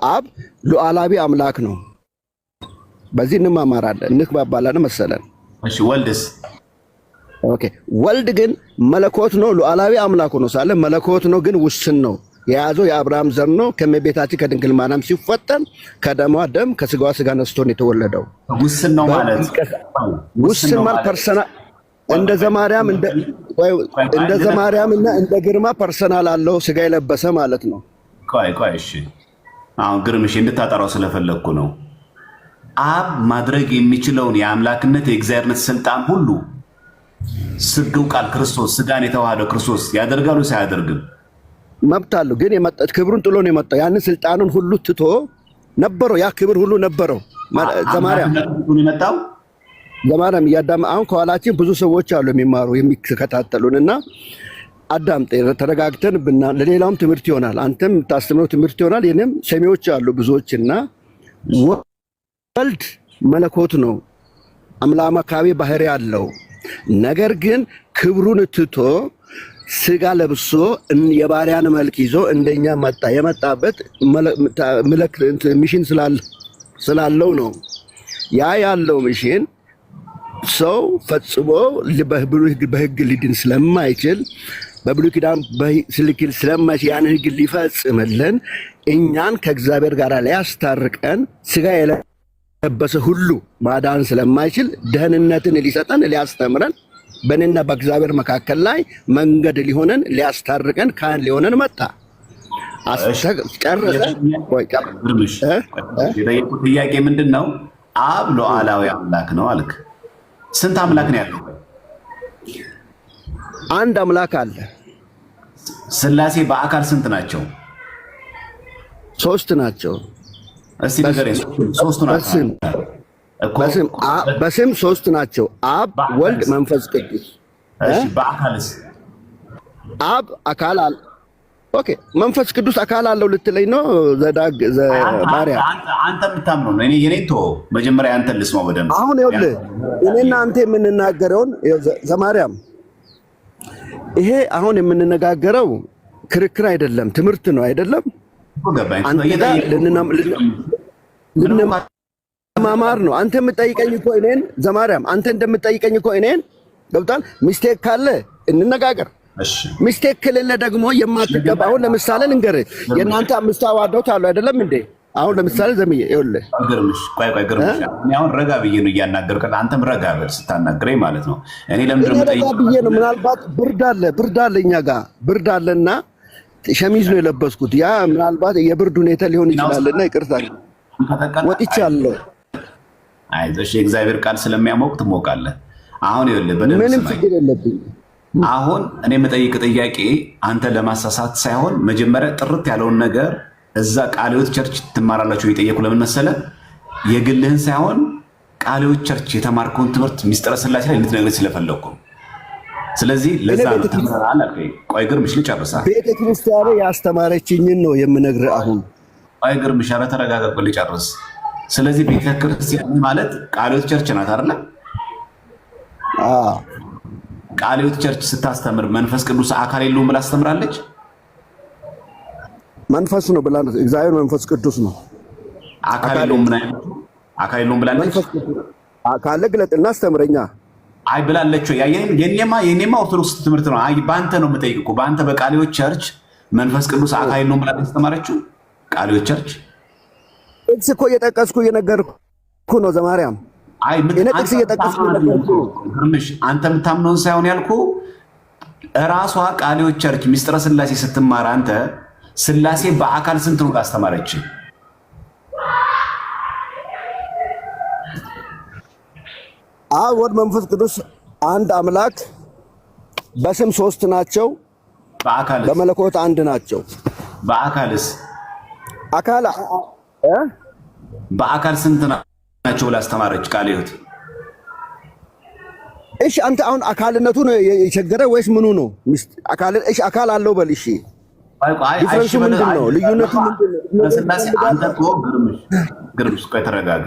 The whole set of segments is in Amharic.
አብ ሉዓላዊ አምላክ ነው። በዚህ እንማማራለን እንግባባለን መሰለን። እሺ ወልድስ? ኦኬ ወልድ ግን መለኮት ነው፣ ሉዓላዊ አምላክ ነው ሳለ መለኮት ነው ግን ውስን ነው። የያዘው የአብርሃም ዘር ነው። ከመቤታችን ከድንግል ማርያም ሲፈጠር ከደሟ ደም ከስጋዋ ስጋ ነስቶ ነው የተወለደው። ውስን ነው ማለት ውስን ማለት ፐርሰናል እንደ ዘማርያም እና እንደ ግርማ ፐርሰናል አለው ስጋ የለበሰ ማለት ነው። ቆይ እሺ አሁን ግርምሽ እንድታጠራው ስለፈለኩ ነው። አብ ማድረግ የሚችለውን የአምላክነት የእግዚአብሔርነት ስልጣን ሁሉ ስግው ቃል ክርስቶስ ስጋን የተዋሃደው ክርስቶስ ያደርጋሉ ሳያደርግም መብት አለው። ግን የመጣው ክብሩን ጥሎ ነው የመጣው። ያን ስልጣኑን ሁሉ ትቶ ነበረው፣ ያ ክብር ሁሉ ነበረው። ዘማርያም ያዳም አሁን ከኋላችን ብዙ ሰዎች አሉ የሚማሩ የሚከታተሉንና አዳምጤ ተረጋግተን ለሌላውም ትምህርት ይሆናል። አንተም የምታስተምረው ትምህርት ይሆናል። የኔም ሰሚዎች አሉ ብዙዎችና ወልድ መለኮት ነው፣ አምላካዊ ባህሪ አለው። ነገር ግን ክብሩን ትቶ ስጋ ለብሶ የባሪያን መልክ ይዞ እንደኛ መጣ። የመጣበት ሚሽን ስላለው ነው። ያ ያለው ሚሽን ሰው ፈጽሞ በህግ ሊድን ስለማይችል በብሉይ ኪዳን ስለማይችል ያን ህግ ሊፈጽምልን እኛን ከእግዚአብሔር ጋር ሊያስታርቀን ስጋ የለበሰ ሁሉ ማዳን ስለማይችል ደህንነትን ሊሰጠን ሊያስተምረን በእኔና በእግዚአብሔር መካከል ላይ መንገድ ሊሆነን ሊያስታርቀን ካህን ሊሆነን መጣ። ጨረሰ። የጠየቁት ጥያቄ ምንድን ነው? አብ ሉዓላዊ አምላክ ነው አልክ። ስንት አምላክ ነው ያለው? አንድ አምላክ አለ። ስላሴ በአካል ስንት ናቸው? ሶስት ናቸው። እስቲ ንገረኝ። ሶስቱ ናቸው በስም ሶስት ናቸው። አብ ወልድ መንፈስ ቅዱስ። እሺ በአካልስ? አብ አካል አለ። ኦኬ መንፈስ ቅዱስ አካል አለው ልትለኝ ነው? ዘማርያም አንተ የምታምነው ነው። የኔን ተወው፣ መጀመሪያ አንተን ልስማው በደንብ። አሁን ይኸውልህ እኔና አንተ የምንናገረውን ዘማርያም፣ ይሄ አሁን የምንነጋገረው ክርክር አይደለም፣ ትምህርት ነው አይደለም? ማማር ነው። አንተ የምጠይቀኝ እኮ እኔን ዘማርያም፣ አንተ እንደምጠይቀኝ እኮ እኔን ገብቷል። ሚስቴክ ካለ እንነጋገር። ሚስቴክ ከሌለ ደግሞ የማትገባ አሁን ለምሳሌ ልንገርህ፣ የእናንተ አምስቱ አዋዶት አሉ አይደለም እንዴ? አሁን ለምሳሌ ዘምዬ ይኸውልህ፣ ቆይ ግርምሽ፣ እኔ አሁን ረጋ ብዬ ነው እያናገርኩህ፣ አንተም ረጋ በል ስታናግረኝ ማለት ነው። እኔ ለምንድን ነው ረጋ ብዬ ነው? ምናልባት ብርድ አለ እኛ ጋር ብርድ አለና ሸሚዝ ነው የለበስኩት። ያ ምናልባት የብርድ ሁኔታ ሊሆን ይችላልና ይቅርታ ወጥቻለሁ። አይዞሽ የእግዚአብሔር ቃል ስለሚያሞቅ ትሞቃለህ። አሁን ይኸውልህ ምንም ችግር የለብኝ። አሁን እኔ የምጠይቅ ጥያቄ አንተ ለማሳሳት ሳይሆን መጀመሪያ ጥርት ያለውን ነገር እዛ ቃለ ሕይወት ቸርች ትማራላችሁ የጠየቁ ለምን መሰለህ? የግልህን ሳይሆን ቃለ ሕይወት ቸርች የተማርከውን ትምህርት ሚስጥረ ስላሴ ላይ እንድትነግረኝ ስለፈለግኩ። ስለዚህ ለዛ ነው ተማራለ። ቆይ ግርምሽ ልጨርሳ። ቤተክርስቲያኔ ያስተማረችኝን ነው የምነግርህ አሁን። ቆይ ግርምሽ ኧረ ተረጋጋ፣ ልጨርስ። ስለዚህ ቤተክርስቲያን ማለት ቃለ ሕይወት ቸርች ናት አይደለ? ቃለ ሕይወት ቸርች ስታስተምር መንፈስ ቅዱስ አካል የለውም ብላ አስተምራለች። መንፈስ ነው ብላ እግዚአብሔር መንፈስ ቅዱስ ነው። አካል የለውም ብላለች። አካል ግለጥና አስተምረኛ አይ ብላለች። የኔማ ኦርቶዶክስ ትምህርት ነው። አይ በአንተ ነው የምጠይቅ እኮ በአንተ በቃለ ሕይወት ቸርች መንፈስ ቅዱስ አካል የለውም ብላ አስተማረችው ቃለ ሕይወት ቸርች? ጥቅስ እኮ እየጠቀስኩ እየነገርኩ ነው ዘማርያም። አይ ጥቅስ እየጠቀስኩ ግርምሽ፣ አንተ የምታምነውን ሳይሆን ያልኩ እራሷ ቃለ ሕይወት ቸርች ሚስጥረ ስላሴ ስትማር አንተ ስላሴ በአካል ስንት ነው አስተማረች? አብ ወልድ መንፈስ ቅዱስ አንድ አምላክ፣ በስም ሶስት ናቸው፣ በመለኮት አንድ ናቸው። በአካልስ? በአካል ስንት ናቸው ብላ አስተማረች ቃለ ሕይወት? እሺ አንተ አሁን አካልነቱ ነው የቸገረ ወይስ ምኑ ነው? እሺ አካል አለው በል። እሺ ዲፍረንሱ ምንድን ነው? ልዩነቱ ምንድን ነው? ስላሴ አንተ እኮ ግርምሽ ቆይ ተረጋጋ።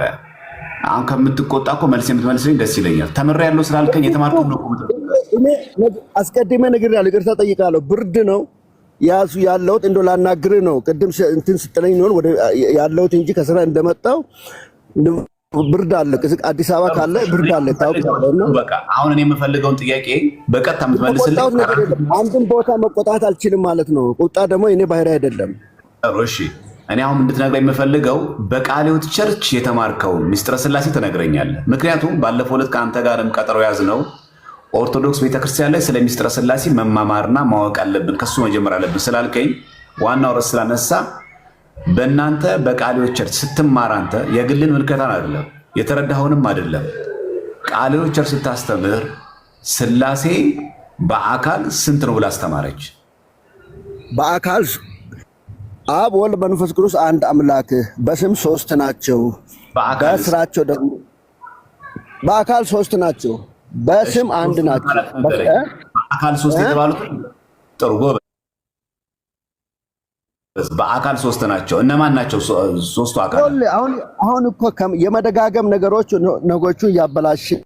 አሁን ከምትቆጣ እኮ መልስ የምትመልስልኝ ደስ ይለኛል። ተምሬያለሁ ስላልከኝ የተማርኩት ነው እኮ። እኔ አስቀድሜ ነግሬሃለሁ፣ ይቅርታ ጠይቃለሁ። ብርድ ነው ያዙ ያለውት እንዶ ላናግር ነው። ቅድም እንትን ስትለኝ ነው ወደ ያለውት እንጂ ከስራ እንደመጣው ብርድ አለ። አዲስ አበባ ካለ ብርድ አለ ታውቃለህ። በቃ አሁን እኔ የምፈልገውን ጥያቄ በቀጥታ የምትመልስልኝ አንድም ቦታ መቆጣት አልችልም ማለት ነው። ቁጣ ደግሞ እኔ ባህሪ አይደለም። እሺ እኔ አሁን እንድትነግረኝ የምፈልገው በቃለ ሕይወት ቸርች የተማርከው ምስጢረ ሥላሴ ትነግረኛለህ። ምክንያቱም ባለፈው ዕለት ከአንተ ጋርም ቀጠሮ ያዝነው ኦርቶዶክስ ቤተክርስቲያን ላይ ስለ ምስጢረ ሥላሴ መማማርና ማወቅ አለብን ከሱ መጀመር አለብን ስላልከኝ ዋናው ርዕስ ስላነሳ በእናንተ በቃለ ሕይወት ቸርች ስትማር አንተ የግልን ምልከታን አይደለም የተረዳኸውንም አይደለም ቃለ ሕይወት ቸርች ስታስተምር ሥላሴ በአካል ስንት ነው ብላ አስተማረች? በአካል አብ ወልድ መንፈስ ቅዱስ አንድ አምላክ በስም ሶስት ናቸው። በስራቸው ደግሞ በአካል ሶስት ናቸው፣ በስም አንድ ናቸው። በአካል ሶስት የተባሉት ጥሩ ጎበዝ። በአካል ሶስት ናቸው። እነማን ናቸው ሶስቱ አካል? አሁን እኮ የመደጋገም ነገሮቹ እያበላሽብን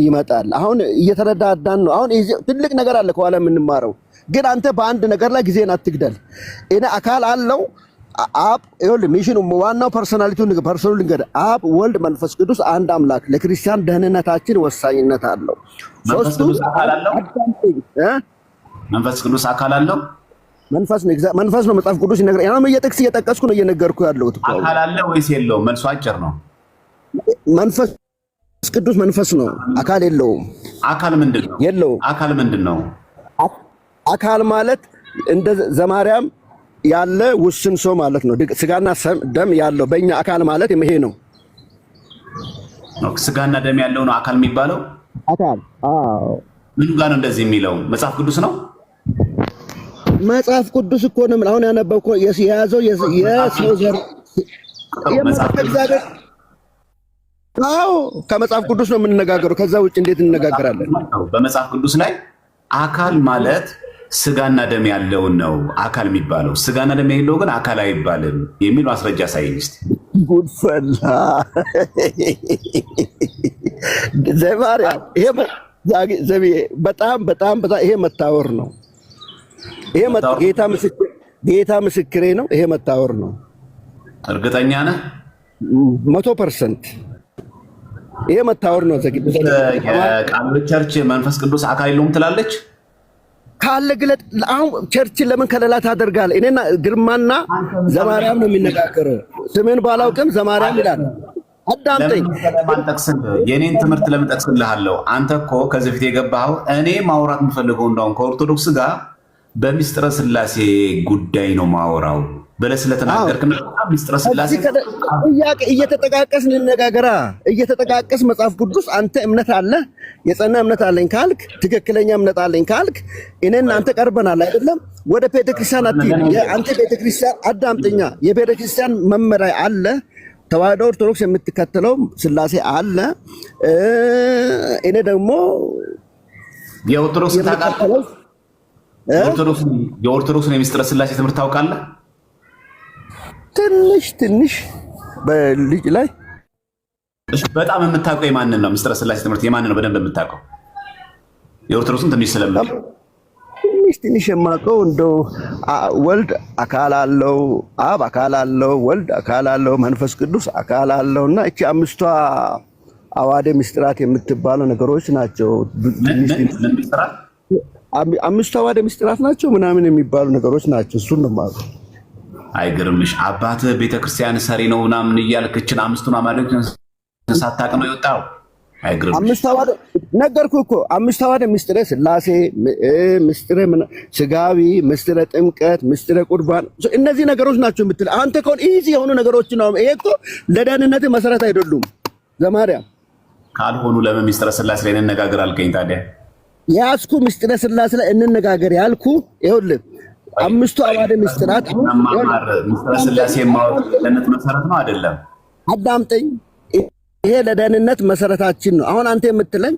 ይመጣል። አሁን እየተረዳዳን ነው። አሁን ትልቅ ነገር አለ ከኋላ የምንማረው ግን አንተ በአንድ ነገር ላይ ጊዜን አትግደል። እኔ አካል አለው አብ ይኸውልህ ሚሽኑ ዋናው ፐርሶናሊቲውን ልንገር። አብ ወልድ መንፈስ ቅዱስ አንድ አምላክ ለክርስቲያን ደህንነታችን ወሳኝነት አለው። መንፈስ ቅዱስ አካል አለው። መንፈስ ቅዱስ አካል አለው። መንፈስ ነው መጽሐፍ ቅዱስ ይነግረኝ። ያው ጥቅስ እየጠቀስኩ ነው እየነገርኩ ያለሁት። አካል አለ ወይስ የለውም? መልሱ አጭር ነው። መንፈስ ቅዱስ መንፈስ ነው፣ አካል የለውም። አካል ምንድን ነው? የለውም። አካል ምንድን ነው? አካል ማለት እንደ ዘማርያም ያለ ውስን ሰው ማለት ነው። ስጋና ደም ያለው በእኛ አካል ማለት ይሄ ነው። ስጋና ደም ያለው ነው አካል የሚባለው አካል። አዎ ምኑ ጋር ነው እንደዚህ የሚለው? መጽሐፍ ቅዱስ ነው። መጽሐፍ ቅዱስ እኮ ነው አሁን ያነበብኩ የያዘው የሰው ዘር እግዚአብሔር። አዎ ከመጽሐፍ ቅዱስ ነው የምንነጋገረው። ከዛ ውጭ እንዴት እንነጋገራለን? በመጽሐፍ ቅዱስ ላይ አካል ማለት ስጋና ደም ያለው ነው አካል የሚባለው። ስጋና ደም የሌለው ግን አካል አይባልም የሚል ማስረጃ ሳይንስ ጉድፈላ ዘማርያም ይሄ በጣም ይሄ መታወር ነው። ይሄ ጌታ ምስክሬ ነው። ይሄ መታወር ነው። እርግጠኛ ነህ? 100% ይሄ መታወር ነው። የቃሉ ቸርች መንፈስ ቅዱስ አካል የለውም ትላለች ካለ ግለጥ። አሁን ቸርችን ለምን ከለላ ታደርጋለህ? እኔና ግርማና ዘማርያም ነው የሚነጋገረው። ስምን ባላውቅም ዘማርያም ይላል። አዳምጠኝ። የኔን ትምህርት ለምን ጠቅስልሃለሁ? አንተ እኮ ከዚህ በፊት የገባኸው እኔ ማውራት የምፈልገው እንደውም ከኦርቶዶክስ ጋር በሚስጥረ ሥላሴ ጉዳይ ነው ማወራው ብለህ ስለተናገርክ ሚስጥረ ሥላሴ ጥያቄ እየተጠቃቀስን እንነጋገራ። እየተጠቃቀስ መጽሐፍ ቅዱስ አንተ እምነት አለ የጸና እምነት አለኝ ካልክ ትክክለኛ እምነት አለኝ ካልክ እኔና አንተ ቀርበናል አይደለም? ወደ ቤተክርስቲያን አንተ ቤተክርስቲያን አዳምጠኛ። የቤተክርስቲያን መመሪያ አለ። ተዋህዶ ኦርቶዶክስ የምትከተለው ሥላሴ አለ። እኔ ደግሞ የኦርቶዶክስን የሚስጥረ ሥላሴ ትምህርት ታውቃለህ? ትንሽ በልጅ ላይ በጣም የምታውቀው የማንን ነው? ምስጢረ ሥላሴ ትምህርት የማንን ነው በደንብ የምታውቀው? የኦርቶዶክስን ትንሽ ስለምታውቅ ትንሽ የማውቀው እንደው ወልድ አካል አለው፣ አብ አካል አለው፣ ወልድ አካል አለው፣ መንፈስ ቅዱስ አካል አለው እና እቺ አምስቷ አዋደ ምስጢራት የምትባሉ ነገሮች ናቸው። አምስቱ አዋደ ምስጢራት ናቸው ምናምን የሚባሉ ነገሮች ናቸው። እሱን ነው የማውቀው። አይገርምሽ? አባትህ ቤተክርስቲያን ሰሪ ነው ምናምን እያልክችን አምስቱን አማልክት ሳታውቅ ነው የወጣው። አይገርምሽ? አምስቱ አዋደ ነገርኩህ እኮ አምስቱ አዋደ ምስጢረ ሥላሴ፣ ምስጢረ ስጋዊ፣ ምስጢረ ጥምቀት፣ ምስጢረ ቁርባን እነዚህ ነገሮች ናቸው የምትል አንተ ከሆነ ኢዚ የሆኑ ነገሮች ነው። ይሄ እኮ ለደህንነት መሰረት አይደሉም። ዘማርያም ካልሆኑ ለምን ምስጢረ ሥላሴ ላይ እንነጋገር አልከኝ? ታዲያ ያዝኩ ምስጢረ ሥላሴ ላይ እንነጋገር ያልኩ ይኸውልህ አምስቱ አዋደ ምስጢራት ምስጢረ ሥላሴ ማወቅ ለደህንነት መሰረት ነው አይደለም? አዳምጠኝ። ይሄ ለደህንነት መሰረታችን ነው። አሁን አንተ የምትለኝ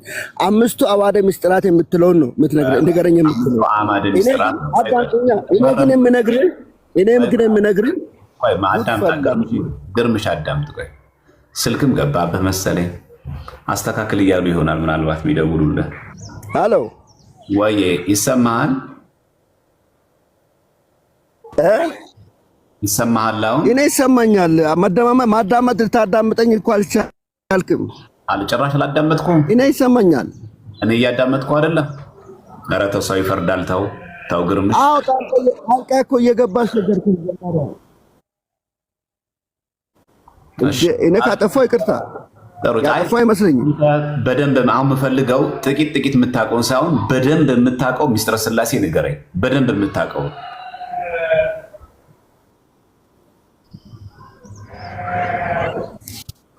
አምስቱ አዋደ ምስጢራት የምትለውን ነው የምትነግረኝ። እንደገረኝ የምትለው አዳምጠኛ። እኔ ግን የምነግርህ ቆይ ግርምሽ አዳምጥ። ቆይ ስልክም ገባብህ መሰለኝ። አስተካክል እያሉ ይሆናል ምናልባት የሚደውሉልህ። ሄሎ ወይ ይሰማሃል? ይሰማሃል? አሁን እኔ ይሰማኛል። ማዳመጥ ልታዳምጠኝ እኮ አልቻልክም። ጭራሽ አላዳመጥኩም። እኔ ይሰማኛል። እኔ እያዳመጥኩ አይደለም። ኧረ ተው፣ ሰው ይፈርዳል። ተው ግርምሽ። አዎ ጣልቃ እኮ እየገባሽ ነገር እኔ ካጠፋው ይቅርታ ያጠፋው አይመስለኝም። በደንብ አሁን የምፈልገው ጥቂት የምታውቀውን ሳይሆን በደንብ የምታውቀው ሚስጥረ ስላሴ ንገረኝ። በደንብ የምታውቀው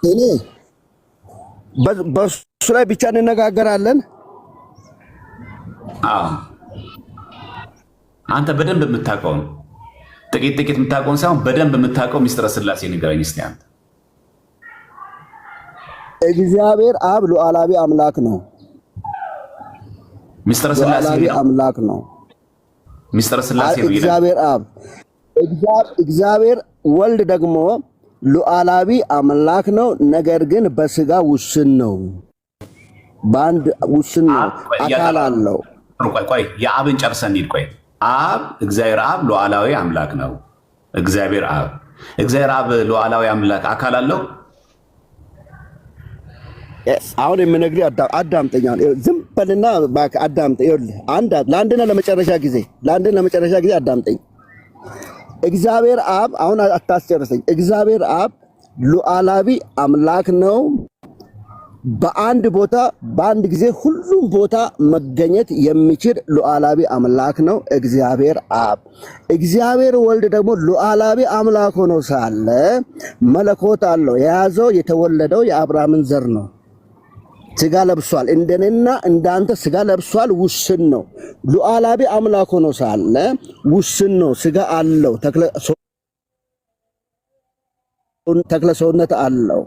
እኔ በሱ ላይ ብቻ እንነጋገራለን። አዎ አንተ በደንብ የምታውቀውን ጥቂት የምታውቀውን ሳይሆን በደንብ የምታውቀው ሚስጥረ ስላሴ ንገረኝ እስቲ አንተ። እግዚአብሔር አብ ሉዓላዊ አምላክ ነው። ሚስጥረ ስላሴ አምላክ ነው። ሚስጥረ ስላሴ ነው። እግዚአብሔር አብ እግዚአብሔር ወልድ ደግሞ ሉዓላዊ አምላክ ነው። ነገር ግን በስጋ ውስን ነው። በአንድ ውስን ነው። አካል አለው። ቆይ የአብን ጨርሰን እንሂድ። ቆይ አብ እግዚአብሔር አብ ሉዓላዊ አምላክ ነው። እግዚአብሔር አብ ሉዓላዊ አምላክ አካል አለው። አሁን የምነግርህ አዳምጠኛ። ዝም በልና እባክህ አዳምጠኝ። ይኸውልህ ለአንድና ለመጨረሻ ጊዜ አዳምጠኝ። እግዚአብሔር አብ አሁን አታስጨርሰኝ። እግዚአብሔር አብ ሉዓላዊ አምላክ ነው። በአንድ ቦታ በአንድ ጊዜ ሁሉም ቦታ መገኘት የሚችል ሉዓላዊ አምላክ ነው እግዚአብሔር አብ። እግዚአብሔር ወልድ ደግሞ ሉዓላዊ አምላክ ሆኖ ሳለ መለኮት አለው። የያዘው የተወለደው የአብርሃምን ዘር ነው። ስጋ ለብሷል። እንደኔና እንዳንተ ስጋ ለብሷል። ውስን ነው። ሉዓላዊ አምላክ ሆኖ ሳለ ውስን ነው። ስጋ አለው። ተክለ ሰውነት አለው።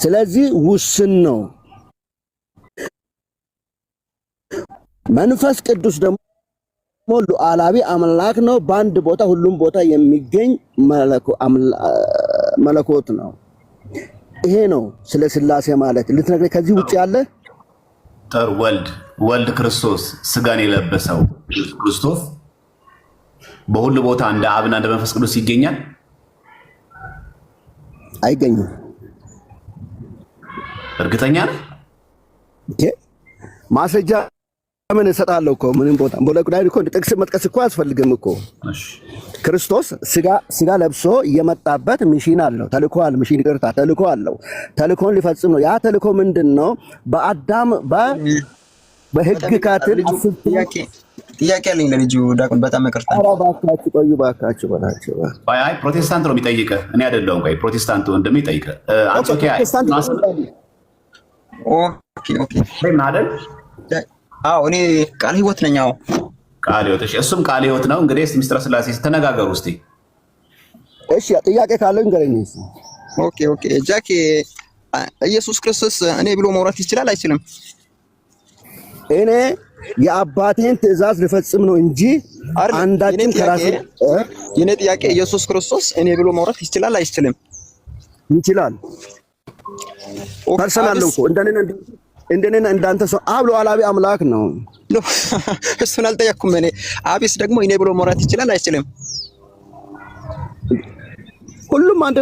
ስለዚህ ውስን ነው። መንፈስ ቅዱስ ደግሞ ሉዓላዊ አምላክ ነው። በአንድ ቦታ ሁሉም ቦታ የሚገኝ መለኮት ነው። ይሄ ነው ስለ ስላሴ ማለት ልትነግረኝ ከዚህ ውጭ ያለ ጥር ወልድ ክርስቶስ ስጋን የለበሰው ክርስቶስ በሁሉ ቦታ እንደ አብና እንደ መንፈስ ቅዱስ ይገኛል? አይገኝም። እርግጠኛ ነህ? ማስረጃ ምን እሰጣለሁ እኮ ምንም ቦታ በለጉዳይ እኮ ጥቅስ መጥቀስ እኮ አያስፈልግም እኮ። ክርስቶስ ስጋ ለብሶ የመጣበት ሚሽን አለው፣ ተልኮ አለው። ሚሽን ይቅርታ፣ ተልኮ አለው። ተልኮን ሊፈጽም ነው። ያ ተልኮ ምንድነው? በአዳም በህግ ካትል ጥያቄ አለኝ ለልጁ ዳቁን። በጣም ይቅርታ። ባካችሁ ቆዩ፣ ባካችሁ በላቸው። አይ ፕሮቴስታንት ነው የሚጠይቀህ፣ እኔ አይደለሁም። ቆይ ፕሮቴስታንቱ እንደሚጠይቀህ አንጾኪያ ኦኬ አይደል? አዎ እኔ ቃል ህይወት ነኝ። አዎ ቃል ህይወት። እሺ እሱም ቃል ህይወት ነው። እንግዲህ ሚስጥረ ስላሴ ተነጋገሩ እስቲ። እሺ ጥያቄ ካለው እንገረኝ። ኦኬ ጃኪ ኢየሱስ ክርስቶስ እኔ ብሎ ማውራት ይችላል አይችልም? እኔ የአባቴን ትእዛዝ ልፈጽም ነው እንጂ አንዳችን ከራሱ የኔ ጥያቄ ኢየሱስ ክርስቶስ እኔ ብሎ ማውራት ይችላል አይችልም? ይችላል። ፐርሰናል ነው እኮ እንደኔና እንዳንተ ሰው አብ ሉዓላዊ አምላክ ነው። እሱን አልጠየኩም እኔ። አብስ ደግሞ እኔ ብሎ ማውራት ይችላል አይችልም? ሁሉም አንድ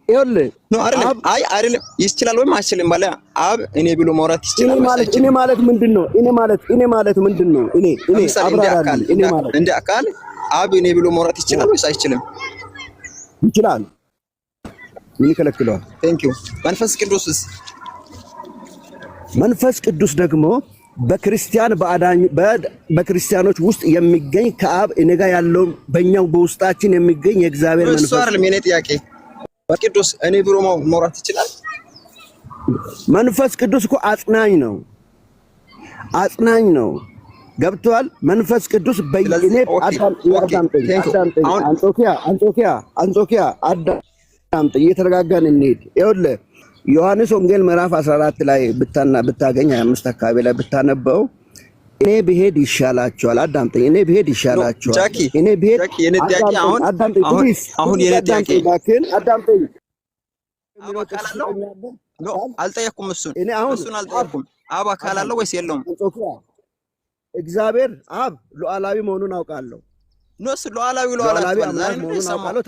ይኸውልህ ነው አይደለም? አይ አይደለም ይችላል ወይም አይችልም ማለት አብ እኔ ብሎ ማውራት ይችላል ማለት እኔ ማለት ምንድነው? እኔ ማለት ምንድነው? እኔ አብራራለሁ። እኔ ማለት እንደ አካል አብ እኔ ብሎ ማውራት ይችላል ወይስ አይችልም? ይችላል። ምን ይከለክለዋል? ቴንክ ዩ። መንፈስ ቅዱስ ደግሞ በክርስቲያኖች ውስጥ የሚገኝ ከአብ እኔ ጋር ያለው በእኛው በውስጣችን የሚገኝ የእግዚአብሔር መንፈስ እሱ አይደለም የኔ ጥያቄ። በቅዱስ እኔ ብሎ ማውራት ይችላል? መንፈስ ቅዱስ እኮ አጽናኝ ነው። ገብቷል? መንፈስ ቅዱስ በእኔ አንጾኪያ አዳምጠኝ፣ እየተረጋጋን እንሂድ። ይኸውልህ ዮሐንስ ወንጌል ምዕራፍ 14 ላይ ብታገኝ 25 አካባቢ ላይ ብታነበው እኔ ብሄድ ይሻላችኋል። አዳምጠኝ። እኔ ብሄድ ይሻላችኋል። እኔ ብሄድ አሁን የኔ ጥያቄ አዳምጠኝ። አልጠየኩም። እሱን አልጠየኩም። አብ አካል አለው ወይስ የለውም? እግዚአብሔር አብ ሉዓላዊ መሆኑን አውቃለሁ። ኖስ ሉዓላዊ አምላክ መሆኑን አውቃለሁ።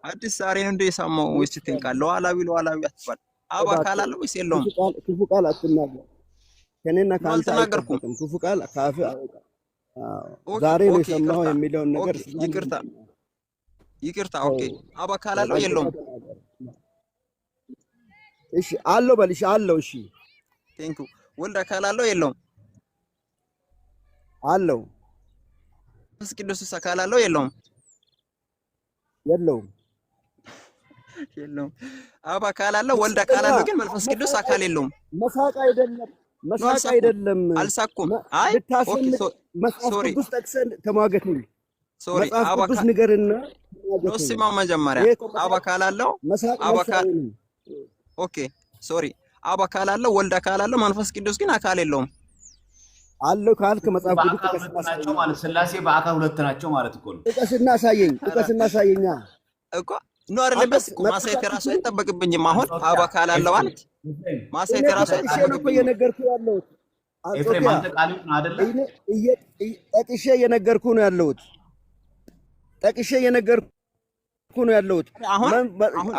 አዲስ ዛሬ ነው እንደ የሰማው ወይስ ትንቃል? ሉዓላዊ አትባል። አብ አካል አለው ወይስ የለውም? ክፉ ቃል አትናገር። ከኔና ካንተ አልተናገርኩም። ክፉ ቃል ካፍ ዛሬ ነው የሰማው የሚለውን ነገር ይቅርታ። ኦኬ አብ አካል አለው የለውም? እሺ አለው በልሽ አለው። እሺ ቴንኩ። ወልድ አካል አለው የለውም? አለው። መንፈስ ቅዱስ አካል አለው የለውም? የለውም። አብ አካል አለው፣ ወልድ አካል አለው፣ ግን መንፈስ ቅዱስ አካል የለውም። መሳቅ አይደለም። አልሳኩም። አይ መጽሐፍ ቅዱስ ጠቅሰን ተሟገትን። ሶሪ አብ ቅዱስ ንገርና ነው መጀመሪያ አብ አካል አለው። አብ አካል ኦኬ ሶሪ አብ አካል አለው፣ ወልድ አካል አለው፣ መንፈስ ቅዱስ ግን አካል የለውም። አለው ካልክ መጽሐፍ ቅዱስ ጠቅሰናቸው ማለት ሥላሴ በአካል ሁለት ናቸው ማለት እኮ ነው። ጠቅሰና አሳየኛ እኮ ነው አይደለም። በስ ማሳየት ራሱ አይጠበቅብኝም። አሁን አብ አካል አለው ማለት ማሳየት ራሱ አይጠበቅብኝም። የነገርኩህ ያለሁት ኤፍሬም አንተ ቃል ነው አይደለ? ጠቅሼ የነገርኩህ ነው ያለሁት።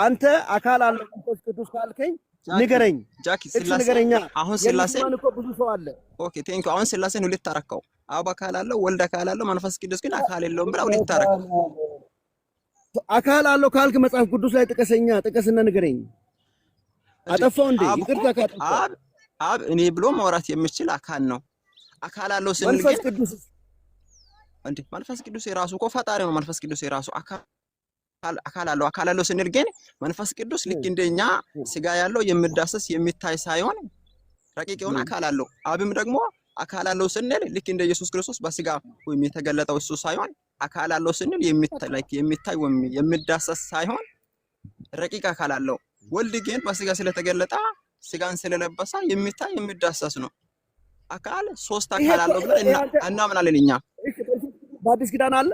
አንተ አካል አለው መንፈስ ቅዱስ ካልከኝ ንገረኝ። ጃኪ ንገረኛ። አሁን ሥላሴ እኮ ብዙ ሰው አለ። ኦኬ ቴንክ አሁን ሥላሴን ሁለት ታረከው። አብ አካል አለው፣ ወልድ አካል አለው፣ መንፈስ ቅዱስ ግን አካል የለውም ብላ ሁለት ታረከው። አካል አለው ካልክ መጽሐፍ ቅዱስ ላይ ጥቀስና ንገረኝ። አጠፋው እንዴ? ይቅርታ ካጠፋ አብ እኔ ብሎ ማውራት የሚችል አካል ነው። አካል አለው ስንል ግን መንፈስ ቅዱስ የራሱ እኮ ፈጣሪ ነው። መንፈስ ቅዱስ የራሱ አካል አለው ስንል ግን መንፈስ ቅዱስ ልክ እንደኛ ስጋ ያለው የሚዳሰስ የሚታይ ሳይሆን ረቂቅ የሆነ አካል አለው። አብም ደግሞ አካል አለው ስንል ልክ እንደ ኢየሱስ ክርስቶስ በስጋ ወይም የተገለጠው እሱ ሳይሆን አካል አለው ስንል የሚታይ ወይም የሚዳሰስ ሳይሆን ረቂቅ አካል አለው። ወልድ ግን በስጋ ስለተገለጠ ስጋን ስለለበሰ የሚታይ የሚዳሰስ ነው። አካል ሶስት አካል አለው ብለን እናምናለን እኛ። በአዲስ ኪዳን አለ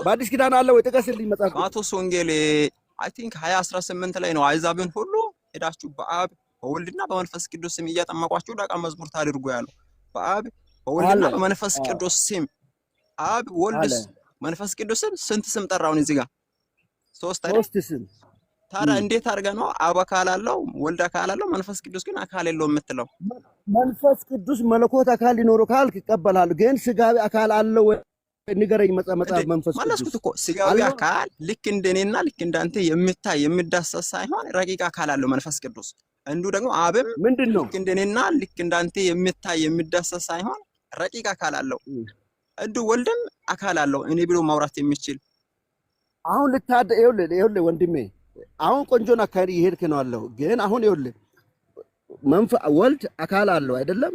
በአዲስ ኪዳን አለ ወይ? ጥቀስልኝ መጽሐፍ። ማቴዎስ ወንጌል አይ ቲንክ 20:18 ላይ ነው አሕዛብን ሁሉ ሄዳችሁ በአብ በወልድና በመንፈስ ቅዱስ ስም እያጠመቋችሁ ደቀ መዝሙር ታድርጉ ያለው። በአብ በወልድና በመንፈስ ቅዱስ ስም አብ ወልድ መንፈስ ቅዱስን ስንት ስም ጠራውን እዚህ ጋር? ሶስት ስም። ታዲያ እንዴት አድርገህ ነው አብ አካል አለው ወልድ አካል አለው መንፈስ ቅዱስ ግን አካል የለውም የምትለው? መንፈስ ቅዱስ መለኮት አካል ሊኖረው ካልክ ይቀበላል። ግን ስጋዊ አካል አለው ንገረኝ። መጽሐፍ መንፈስ ቅዱስ ማለስኩት እኮ ስጋዊ አካል ልክ እንደኔና ልክ እንዳንተ የሚታይ የሚዳሰስ ሳይሆን ረቂቅ አካል አለው መንፈስ ቅዱስ። እንዱ ደግሞ አብም ምንድነው ልክ እንደኔና ልክ እንዳንተ የሚታይ የሚዳሰስ ሳይሆን ረቂቅ አካል አለው። እንዱ ወልድም አካል አለው እኔ ብሎ ማውራት የሚችል። አሁን ይኸውልህ ወንድሜ አሁን ቆንጆን አካሄድ እየሄድክ ነው አለው። ግን አሁን ይኸውልህ ወልድ አካል አለው አይደለም?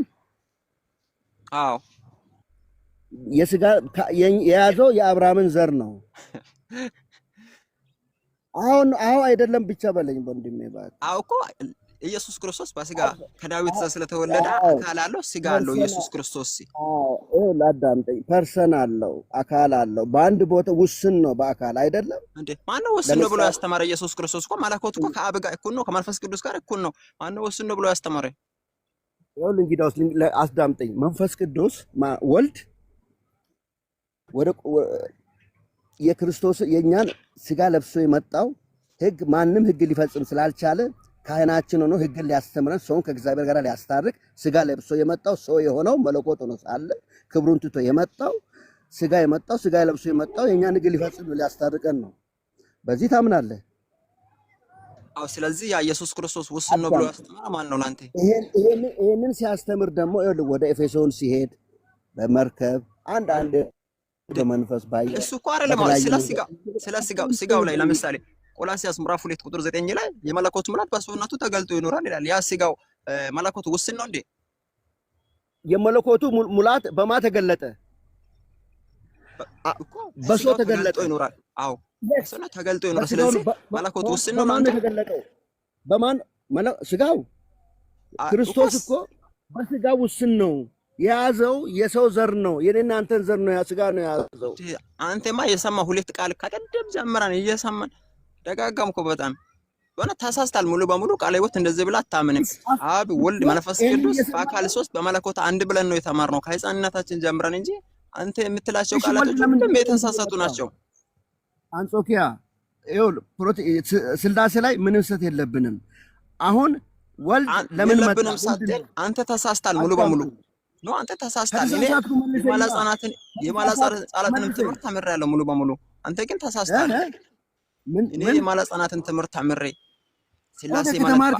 አዎ የስጋ የያዘው የአብርሃምን ዘር ነው። አሁን አይደለም ብቻ በለኝ ወንድሜ ባክ። አዎ እኮ ኢየሱስ ክርስቶስ በስጋ ከዳዊት ዘር ስለተወለደ አካል አለው ስጋ አለው ኢየሱስ ክርስቶስ። ላዳምጠኝ። ፐርሰን አለው አካል አለው። በአንድ ቦታ ውስን ነው በአካል አይደለም እንዴ? ማነው ውስን ነው ብሎ ያስተማረ? ኢየሱስ ክርስቶስ እኮ መለኮት እኮ ከአብ ጋር እኩል ነው፣ ከመንፈስ ቅዱስ ጋር እኩል ነው። ማነው ውስን ነው ብሎ ያስተማረ? ይኸውልህ እንግዲያውስ አስዳምጠኝ። መንፈስ ቅዱስ ወልድ ወደ የክርስቶስ የኛን ስጋ ለብሶ የመጣው ህግ ማንም ህግ ሊፈጽም ስላልቻለ ካህናችን ሆኖ ህግን ሊያስተምረን ሰውን ከእግዚአብሔር ጋር ሊያስታርቅ ስጋ ለብሶ የመጣው ሰው የሆነው መለኮት ሆኖ ሳለ ክብሩን ትቶ የመጣው ስጋ ለብሶ የመጣው የኛን ህግ ሊፈጽም ሊያስታርቀን ነው። በዚህ ታምናለህ? አዎ። ስለዚህ ያ ኢየሱስ ክርስቶስ ውስን ነው ብሎ ያስተማረ ማን ነው ላንተ? ይሄንን ሲያስተምር ደግሞ ወደ ኤፌሶን ሲሄድ በመርከብ አንድ በመንፈስ ባይ እሱ እኮ አይደለም ስለ ስጋው ላይ ለምሳሌ ቆላሲያስ ምዕራፍ 2 ቁጥር 9 ላይ የመለኮቱ ሙላት በሰውነቱ ተገልጦ ይኖራል ይላል። ያ ስጋው መለኮቱ ውስን ነው እንዴ? የመለኮቱ ሙላት በማ ተገለጠ? በሰው ተገለጠ ይኖራል። አዎ ሰውነ ተገልጦ ይኖራል። ስለዚህ መለኮቱ ውስን ነው ማለት ተገለጠው። በማን ስጋው? ክርስቶስ እኮ በስጋው ውስን ነው የያዘው። የሰው ዘር ነው፣ የኔና አንተን ዘር ነው፣ ስጋ ነው የያዘው። አንተማ የሰማ ሁለት ቃል ከቀደም ጀምረን እየሰማን ደጋጋምኮ በጣም ከሆነ ተሳስታል ሙሉ በሙሉ። ቃለ ሕይወት እንደዚህ ብላ አታምንም። አብ ወልድ መንፈስ ቅዱስ በአካል ሶስት በመለኮት አንድ ብለን ነው የተማርነው ከሕፃንነታችን ጀምረን እንጂ አንተ የምትላቸው ቃላቶች ሁሉም የተሳሳቱ ናቸው። አንጾኪያ ስላሴ ላይ ምንም ስህተት የለብንም። አሁን ወልድ ለምን የለብንም ሳትል አንተ ተሳስታል ሙሉ በሙሉ ነው። አንተ ተሳስታል። እኔ የማላጻናትን ትምህርት ተምሬያለሁ ሙሉ በሙሉ። አንተ ግን ተሳስታል። እኔ የማላጻናትን ትምህርት ተምሬ ስላሴ ማለት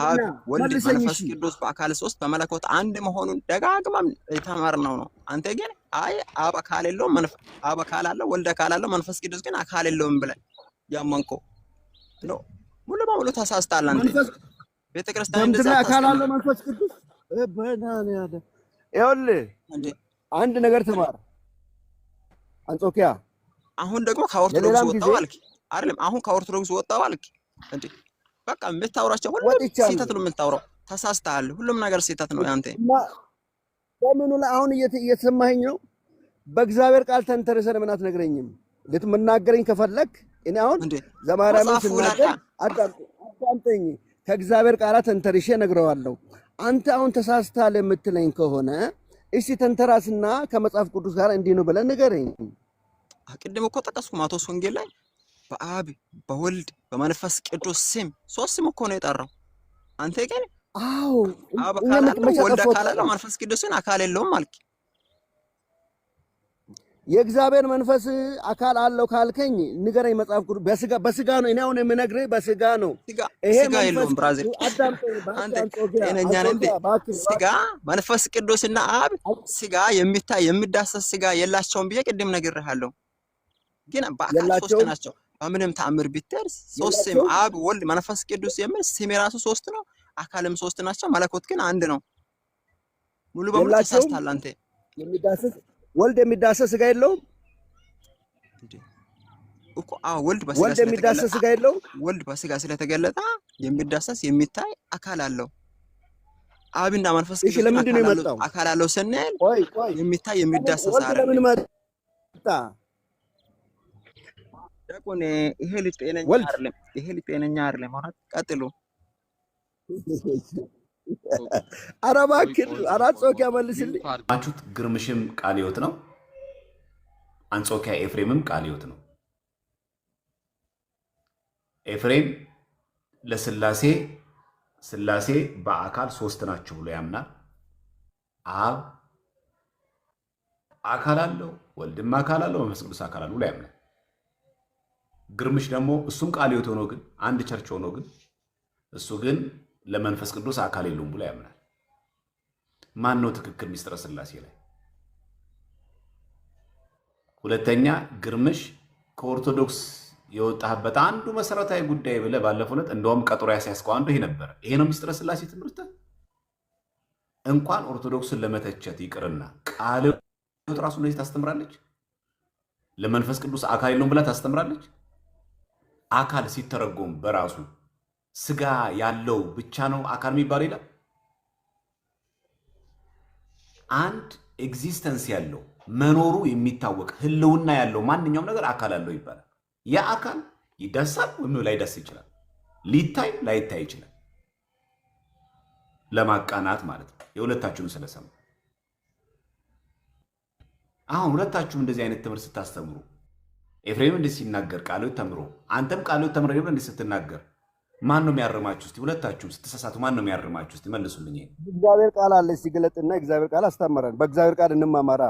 አብ ወልድ መንፈስ ቅዱስ በአካል ሶስት በመለኮት አንድ መሆኑን ደጋግመን የተማርነው ነው። አንተ ግን አይ አብ አካል የለውም፣ አብ አካል አለው፣ ወልድ አካል አለው፣ መንፈስ ቅዱስ ግን አካል የለውም ብለን ያመንከው ነው። ሙሉ በሙሉ ተሳስታል። አንተ ቤተክርስቲያን እንደዛ አካል አለው መንፈስ ቅዱስ በእናትህ ያለ ይኸውልህ አንድ ነገር ተማር አንጾኪያ። አሁን ደግሞ ከኦርቶዶክስ ወጣው አልክ አይደለም? አሁን ከኦርቶዶክስ ወጣው አልክ እንዴ? በቃ የምታወራቸው ሁሉ ስህተት ነው የምታወራው። ተሳስተሃል። ሁሉም ነገር ስህተት ነው ያንተ። በምኑ ላይ አሁን እየተሰማኸኝ ነው? በእግዚአብሔር ቃል ተንተርሰህ ለምን አትነግረኝም? ልትመናገረኝ ከፈለክ እኔ አሁን ዘማርያምን ስናገር አዳምጠኝ። ከእግዚአብሔር ቃላት ተንተርሼ እነግረዋለሁ። አንተ አሁን ተሳስተሃል የምትለኝ ከሆነ እሺ ተንተራስና ከመጽሐፍ ቅዱስ ጋር እንዲህ ነው ብለህ ንገረኝ። ቅድም እኮ ጠቀስኩ ማቴዎስ ወንጌል ላይ በአብ በወልድ በመንፈስ ቅዱስ ስም ሶስት ስም እኮ ነው የጠራው። አንተ ግን አዎ አብ አካል አለው፣ ወልድ አካል አለው፣ መንፈስ ቅዱስን አካል የለውም አልክ። የእግዚአብሔር መንፈስ አካል አለው ካልከኝ ንገረኝ። መጽሐፍ ቅዱስ በስጋ ነው። እኔ አሁን የምነግርህ በስጋ ነው። ይሄ ስጋ የለውም ብራዚል። አንተ ጤነኛ ነህ? ስጋ መንፈስ ቅዱስና አብ ስጋ የሚታይ የሚዳሰስ ስጋ የላቸውም ብዬ ቅድም ነግሬሃለሁ። ግን በአካል ሶስት ናቸው። በምንም ተአምር ቢተር ሶስት ስም አብ ወልድ መንፈስ ቅዱስ የሚል ስም የራሱ ሶስት ነው። አካልም ሶስት ናቸው። መለኮት ግን አንድ ነው። ሙሉ በሙሉ ተሳስተሃል አንተ። የሚዳሰስ ወልድ የሚዳሰስ ስጋ የለውም እኮ። ወልድ በስጋ የሚዳሰስ ስጋ የለውም። ወልድ በስጋ ስለተገለጠ የሚዳሰስ የሚታይ አካል አለው። አብና መንፈስ ቅዱስ አካል አለው ስንል የሚታይ የሚዳሰስ ለምን መጣ? ዳቆን ይሄ ልጅ ጤነኛ አይደለም። ይሄ ልጅ ጤነኛ አይደለም ማለት ቀጥሉ። ኧረ እባክህ አንጾኪያ መልስልኝ። ማቹት ግርምሽም ቃለ ሕይወት ነው። አንጾኪያ ኤፍሬምም ቃለ ሕይወት ነው። ኤፍሬም ስላሴ በአካል ሶስት ናቸው ብሎ ያምናል። አብ አካል አለው፣ ወልድም አካል አለው፣ መንፈስ ቅዱስ አካል አለው ብሎ ያምናል። ግርምሽ ደግሞ እሱም ቃለ ሕይወት ሆኖ ግን አንድ ቸርች ሆኖ ግን እሱ ግን ለመንፈስ ቅዱስ አካል የለውም ብሎ ያምናል። ማን ነው ትክክል ሚስጥረ ስላሴ ላይ? ሁለተኛ ግርምሽ ከኦርቶዶክስ የወጣህበት አንዱ መሰረታዊ ጉዳይ ብለህ ባለፈው ዕለት እንደውም ቀጠሮ ያስያዝከው አንዱ ይሄ ነበር። ይሄ ነው ሚስጥረ ስላሴ ትምህርት። እንኳን ኦርቶዶክስን ለመተቸት ይቅርና ቃለ ሕይወት ራሱ እንደዚህ ታስተምራለች። ለመንፈስ ቅዱስ አካል የለውም ብላ ታስተምራለች። አካል ሲተረጎም በራሱ ስጋ ያለው ብቻ ነው አካል የሚባለው ይላል። አንድ ኤግዚስተንስ ያለው መኖሩ የሚታወቅ ህልውና ያለው ማንኛውም ነገር አካል አለው ይባላል። ያ አካል ይዳሳል ወይም ላይዳስ ይችላል፣ ሊታይ ላይታይ ይችላል። ለማቃናት ማለት ነው። የሁለታችሁን ስለሰሙ አሁን ሁለታችሁም እንደዚህ አይነት ትምህርት ስታስተምሩ ኤፍሬም እንዴት ሲናገር ቃለ ሕይወት ተምሮ አንተም ቃለ ሕይወት ተምረህ እንዴት ስትናገር ማን ነው የሚያርማችሁ? እስቲ ሁለታችሁም ስትሳሳቱ ማን ነው የሚያርማችሁ? እስቲ መልሱልኝ። እግዚአብሔር ቃል አለ ሲገለጥና እግዚአብሔር ቃል አስተምረን በእግዚአብሔር ቃል እንማማራ።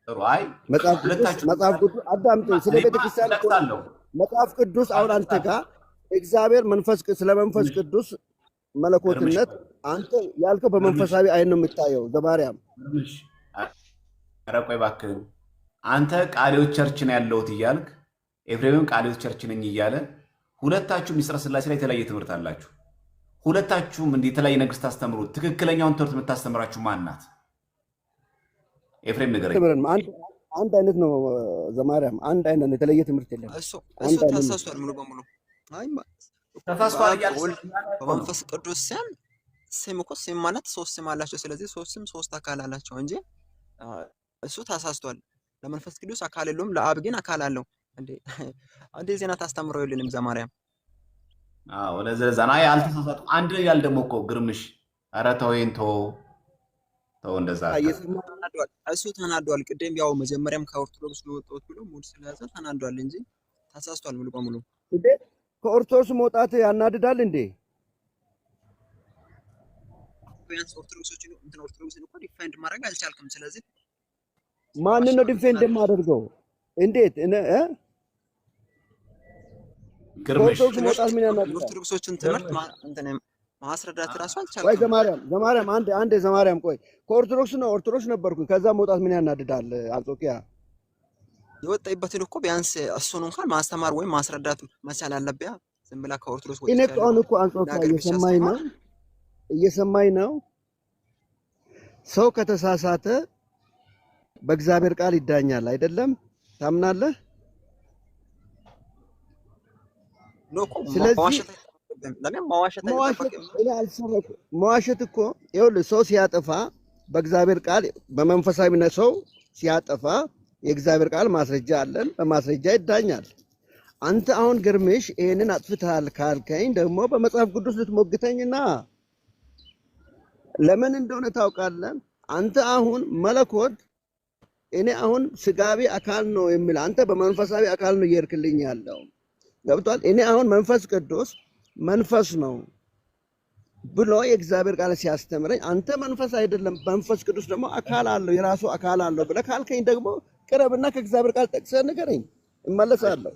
ጥሩ። አይ መጽሐፍ ቅዱስ አዳምጠኝ። ስለ ቤተክርስቲያን መጽሐፍ ቅዱስ አሁን አንተ ጋር እግዚአብሔር ስለ መንፈስ ቅዱስ መለኮትነት አንተ ያልከው በመንፈሳዊ አይን ነው የምታየው። ዘማርያም ኧረ ቆይ እባክህን አንተ ቃለ ሕይወት ቸርች ነው ያለሁት እያልክ ኤፍሬምም ቃለ ሕይወት ቸርች ነኝ እያለ ሁለታችሁም ሚስጥረ ስላሴ ላይ የተለያየ ትምህርት አላችሁ። ሁለታችሁም እንዲህ የተለያየ ነገር ስታስተምሩ ትክክለኛውን ትምህርት የምታስተምራችሁ ማን ናት? ኤፍሬም ንገረኝ። አንድ አይነት ነው ዘማርያም፣ አንድ አይነት ነው፣ የተለየ ትምህርት የለም። እሱ ተሳስቷል ሙሉ በሙሉ። አይ ተሳስቷል እያለ በመንፈስ ቅዱስ ስም እኮ ስም ማለት ሶስት ስም አላቸው። ስለዚህ ሶስት ስም ሶስት አካል አላቸው እንጂ እሱ ተሳስቷል። ለመንፈስ ቅዱስ አካል የለውም፣ ለአብ ግን አካል አለው። እንዴ ዜና ታስተምረው የለንም ዘማርያም። አዎ ለዘዛ ና አልተሳሳቱ አንድ ያል ደግሞ እኮ ግርምሽ ኧረ ተወይን ተው እንደዛ ተናዷል። እሱ ተናዷል። ቅድም ያው መጀመሪያም ከኦርቶዶክስ ነው ወጣሁት ብሎ ሙድ ስለያዘ ተናዷል እንጂ ተሳስቷል ሙሉ በሙሉ። እንዴ ከኦርቶዶክስ መውጣት ያናድዳል እንዴ? ቢያንስ ኦርቶዶክስን እኮ ዲፌንድ ማድረግ አልቻልክም። ስለዚህ ማንን ነው ዲፌንድ የማደርገው? እንዴት ግርምሽ ከኦርቶዶክስ መውጣት ምን ያናድዳል? ኦርቶዶክሶችን ትምህርት ማስረዳት እራሱ አልቻልክም። ቆይ ዘማርያም አንዴ ዘማርያም ቆይ ኦርቶዶክስ ነበርኩኝ። ከዛ መውጣት ምን ያናድዳል? አንጾኪያ የወጣይበትን እኮ ቢያንስ እሱን እንኳን ማስተማር ወይም ማስረዳት መቻል አለብህ። ዝም ብላ ከኦርቶዶክስ እኔ እኮ አንጾኪያ እየሰማኝ ነው። ሰው ከተሳሳተ በእግዚአብሔር ቃል ይዳኛል አይደለም? ታምናለህ? ስለዚህ መዋሸት እኮ ይኸውልህ ሰው ሲያጠፋ በእግዚአብሔር ቃል በመንፈሳዊነት ሰው ሲያጠፋ የእግዚአብሔር ቃል ማስረጃ አለን፣ በማስረጃ ይዳኛል። አንተ አሁን ግርምሽ ይሄንን አጥፍተሃል ካልከኝ ደግሞ በመጽሐፍ ቅዱስ ልትሞግተኝና ለምን እንደሆነ ታውቃለህ? አንተ አሁን መለኮት እኔ አሁን ስጋቢ አካል ነው የሚል አንተ በመንፈሳዊ አካል ነው እየሄድክልኝ ያለው ገብቷል። እኔ አሁን መንፈስ ቅዱስ መንፈስ ነው ብሎ የእግዚአብሔር ቃል ሲያስተምረኝ አንተ መንፈስ አይደለም መንፈስ ቅዱስ ደግሞ አካል አለው የራሱ አካል አለው ብለህ ካልከኝ ደግሞ ቅረብና ከእግዚአብሔር ቃል ጠቅሰህ ንገረኝ፣ እመለሳለሁ።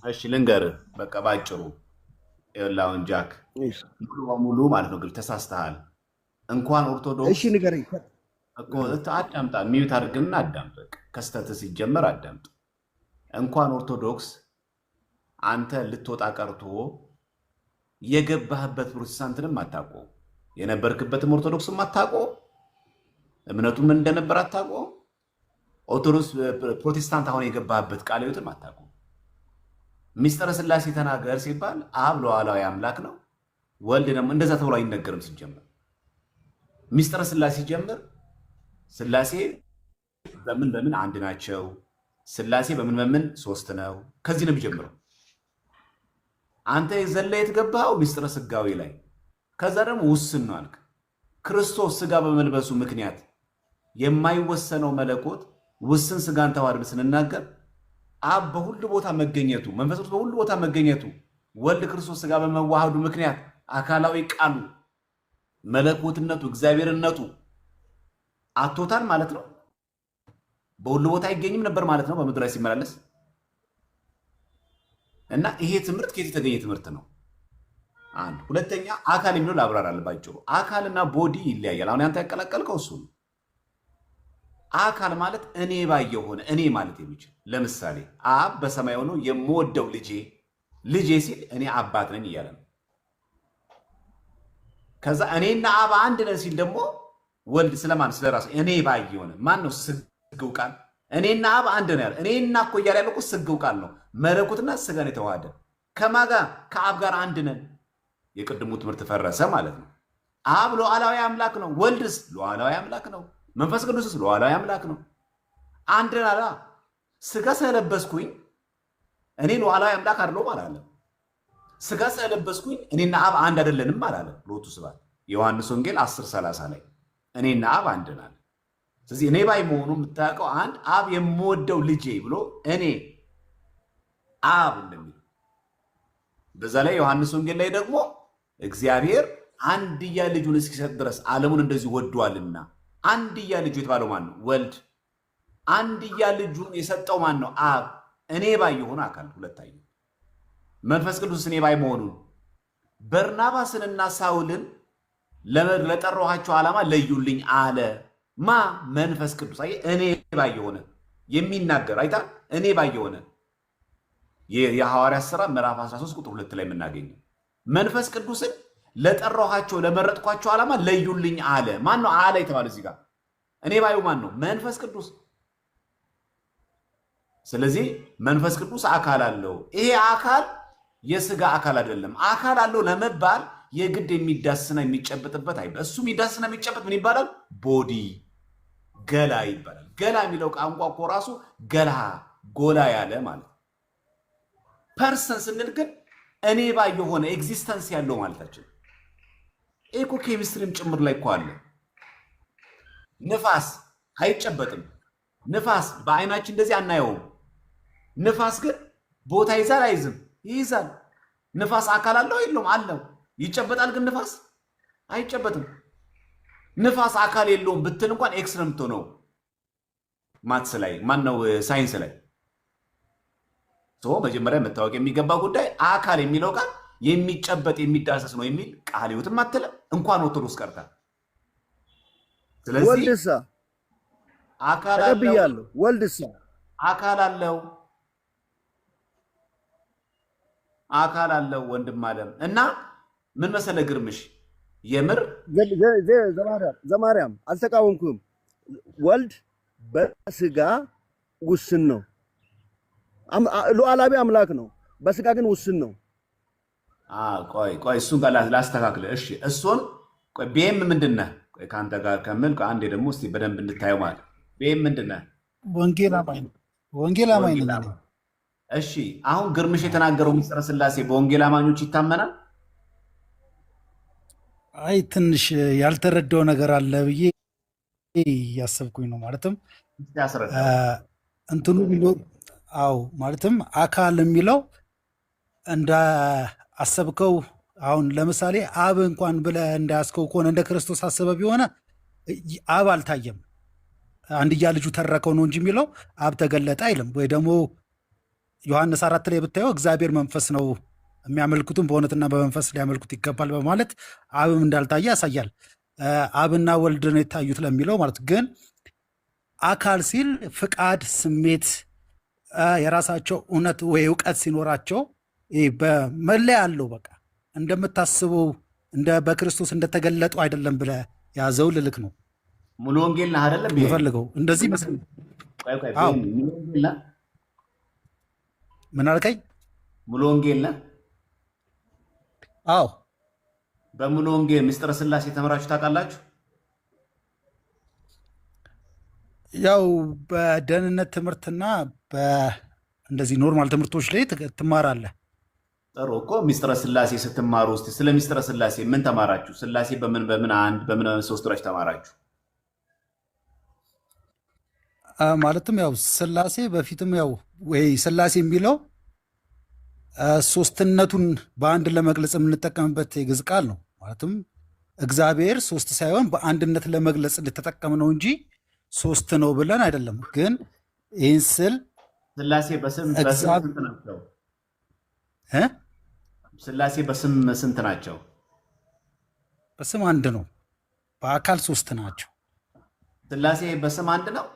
እሺ ልንገርህ በቃ ባጭሩ ይኸውልህ ጃክ ሙሉ በሙሉ ማለት ነው ግን ተሳስተሃል። እንኳን ኦርቶዶክስ እሺ ንገረኝ እኮ አዳምጣ ሚዩት አድርግና አዳምጥ። ከስተትህ ሲጀመር አዳምጥ። እንኳን ኦርቶዶክስ አንተ ልትወጣ ቀርቶ የገባህበት ፕሮቴስታንትንም አታውቀው፣ የነበርክበትም ኦርቶዶክስም አታውቀው፣ እምነቱ ምን እንደነበር አታውቀው። ኦርቶዶክስ ፕሮቴስታንት አሁን የገባህበት ቃለ ሕይወትም አታውቀው። ሚስጥረ ሥላሴ ተናገር ሲባል አብ ሉዓላዊ አምላክ ነው፣ ወልድ ደግሞ እንደዛ ተብሎ አይነገርም። ሲጀመር ሚስጥረ ሥላሴ ሲጀምር ሥላሴ በምን አንድ ናቸው፣ ሥላሴ በምን ሶስት ነው። ከዚህ ነው የሚጀምረው። አንተ የዘለህ የተገባኸው ሚስጥረ ሥጋዌ ላይ፣ ከዛ ደግሞ ውስን ነው አልክ። ክርስቶስ ሥጋ በመልበሱ ምክንያት የማይወሰነው መለኮት ውስን ሥጋን ተዋህዶ ስንናገር አብ በሁሉ ቦታ መገኘቱ፣ መንፈስ ቅዱስ በሁሉ ቦታ መገኘቱ፣ ወልድ ክርስቶስ ሥጋ በመዋሃዱ ምክንያት አካላዊ ቃሉ መለኮትነቱ እግዚአብሔርነቱ አቶታል ማለት ነው። በሁሉ ቦታ አይገኝም ነበር ማለት ነው በምድር ላይ ሲመላለስ። እና ይሄ ትምህርት ከየት የተገኘ ትምህርት ነው? አንድ ሁለተኛ አካል የሚለው ላብራራል ባጭሩ። አካልና ቦዲ ይለያያል። አሁን አንተ ያቀላቀልከው እሱ ነው። አካል ማለት እኔ ባየው ሆነ እኔ ማለት የሚችል ለምሳሌ አብ በሰማይ ሆኖ የምወደው ልጄ ሲል እኔ አባት ነኝ እያለ ነው። ከዛ እኔና አብ አንድ ነን ሲል ደግሞ ወልድ ስለማን ስለራሱ እኔ ባየው ሆነ ማን ነው? ስግው ቃል እኔና አብ አንድ ነው ያለ። እኔና እኮ እያለ ያለው ስግው ቃል ነው። መለኮትና ስጋን የተዋሃደ ከማጋ ከአብ ጋር አንድ ነን። የቅድሙ ትምህርት ፈረሰ ማለት ነው። አብ ሉዓላዊ አምላክ ነው። ወልድስ ሉዓላዊ አምላክ ነው። መንፈስ ቅዱስስ ሉዓላዊ አምላክ ነው። አንድ ነን አላ። ስጋ ስለለበስኩኝ እኔ ሉዓላዊ አምላክ አይደለሁም አላለም። ስጋ ስለለበስኩኝ እኔና አብ አንድ አይደለንም አላለም። ሎቱ ስብሐት ዮሐንስ ወንጌል 10:30 ላይ እኔና አብ አንድ ነን። ስለዚህ እኔ ባይ መሆኑ የምታውቀው አንድ አብ የምወደው ልጄ ብሎ እኔ አብ እንደሚል በዛ ላይ ዮሐንስ ወንጌል ላይ ደግሞ እግዚአብሔር አንድያ ልጁን እስኪሰጥ ድረስ ዓለሙን እንደዚህ ወዷልና። አንድያ ልጁ የተባለው ማን ነው? ወልድ። አንድያ ልጁን የሰጠው ማን ነው? አብ። እኔ ባይ የሆነ አካል ሁለታዩ። መንፈስ ቅዱስ እኔ ባይ መሆኑን በርናባስንና ሳውልን ለጠራኋቸው ዓላማ ለዩልኝ አለ። ማ? መንፈስ ቅዱስ። አይ እኔ ባይ የሆነ የሚናገር አይታ እኔ ባይ የሆነ የሐዋርያት ሥራ ምዕራፍ 13 ቁጥር 2 ላይ የምናገኘው መንፈስ ቅዱስን ለጠራኋቸው ለመረጥኳቸው ዓላማ ለዩልኝ አለ። ማን ነው አለ የተባለ እዚህ ጋር? እኔ ባዩ ማን ነው? መንፈስ ቅዱስ። ስለዚህ መንፈስ ቅዱስ አካል አለው። ይሄ አካል የስጋ አካል አይደለም። አካል አለው ለመባል የግድ የሚዳስና የሚጨበጥበት አይደለም። እሱ የሚዳስና የሚጨበጥ ምን ይባላል? ቦዲ፣ ገላ ይባላል። ገላ የሚለው ቋንቋ እኮ ራሱ ገላ ጎላ ያለ ማለት። ፐርሰን ስንል ግን እኔ ባይ የሆነ ኤግዚስተንስ ያለው ማለታችን እኮ ኬሚስትሪም ጭምር ላይ እኮ አለ። ንፋስ አይጨበጥም። ንፋስ በአይናችን እንደዚህ አናየውም። ንፋስ ግን ቦታ ይዛል አይዝም? ይይዛል። ንፋስ አካል አለው የለውም? አለው። ይጨበጣል ግን ንፋስ አይጨበጥም። ንፋስ አካል የለውም ብትል እንኳን ኤክስ ነው የምትሆነው ማትስ ላይ ማነው ሳይንስ ላይ። መጀመሪያ መታወቅ የሚገባ ጉዳይ አካል የሚለው ቃል የሚጨበጥ የሚዳሰስ ነው የሚል ቃል ሕይወትም አትልም እንኳን ኦርቶዶክስ ቀርታ። ስለዚህ ወልድሳ አካል አለው ወልድሳ አካል አለው አካል አለው ወንድም አለም እና ምን መሰለ ግርምሽ የምር ዘማርያም አልተቃወምኩም። ወልድ በስጋ ውስን ነው፣ ሉዓላዊ አምላክ ነው። በስጋ ግን ውስን ነው። ቆይ እሱን ጋር ላስተካክል። እሺ እሱን ቆይ ቤም ምንድነህ? ቆይ ካንተ ጋር ከምል አንዴ ደግሞ እስቲ በደንብ እንድታየው ማለት ቤም ምንድነህ? ወንጌል አማኝ ነኝ። እሺ አሁን ግርምሽ የተናገረው ምስጢረ ሥላሴ በወንጌል አማኞች ይታመናል? አይ ትንሽ ያልተረዳው ነገር አለ ብዬ እያሰብኩኝ ነው። ማለትም እንትኑ ቢኖር ማለትም አካል የሚለው እንደ አሰብከው አሁን ለምሳሌ አብ እንኳን ብለህ እንዳያስከው ከሆነ እንደ ክርስቶስ አሰበ ቢሆነ አብ አልታየም፣ አንድያ ልጁ ተረከው ነው እንጂ የሚለው አብ ተገለጠ አይልም። ወይ ደግሞ ዮሐንስ 4 ላይ ብታየው እግዚአብሔር መንፈስ ነው የሚያመልኩትም በእውነትና በመንፈስ ሊያመልኩት ይገባል በማለት አብም እንዳልታየ ያሳያል። አብና ወልድ ነው የታዩት ለሚለው ማለት ግን አካል ሲል ፍቃድ፣ ስሜት፣ የራሳቸው እውነት ወይ እውቀት ሲኖራቸው በመለያ አለው። በቃ እንደምታስበው እንደ በክርስቶስ እንደተገለጡ አይደለም ብለህ ያዘው ልልክ ነው። ሙሉ ወንጌል ነህ አይደለም የምፈልገው እንደዚህ መስል ምን አልከኝ? ሙሉ ወንጌል ነህ? አዎ። በሙሉ ወንጌል ምስጢረ ሥላሴ ተምራችሁ ታውቃላችሁ? ያው በደህንነት ትምህርትና እንደዚህ ኖርማል ትምህርቶች ላይ ትማራለህ። ጥሩ እኮ ምስጢረ ሥላሴ ስትማሩ እስቲ ስለ ምስጢረ ሥላሴ ምን ተማራችሁ? ሥላሴ በምን አንድ በምን ሶስት ወራሽ ተማራችሁ? ማለትም ያው ሥላሴ በፊትም ያው ወይ ሥላሴ የሚለው ሶስትነቱን በአንድ ለመግለጽ የምንጠቀምበት የግዕዝ ቃል ነው። ማለትም እግዚአብሔር ሶስት ሳይሆን በአንድነት ለመግለጽ እንደተጠቀም ነው እንጂ ሶስት ነው ብለን አይደለም። ግን ይህን ስል ሥላሴ በስም ስንት ናቸው? ሥላሴ በስም ስንት ናቸው? በስም አንድ ነው፣ በአካል ሶስት ናቸው። ሥላሴ በስም አንድ ነው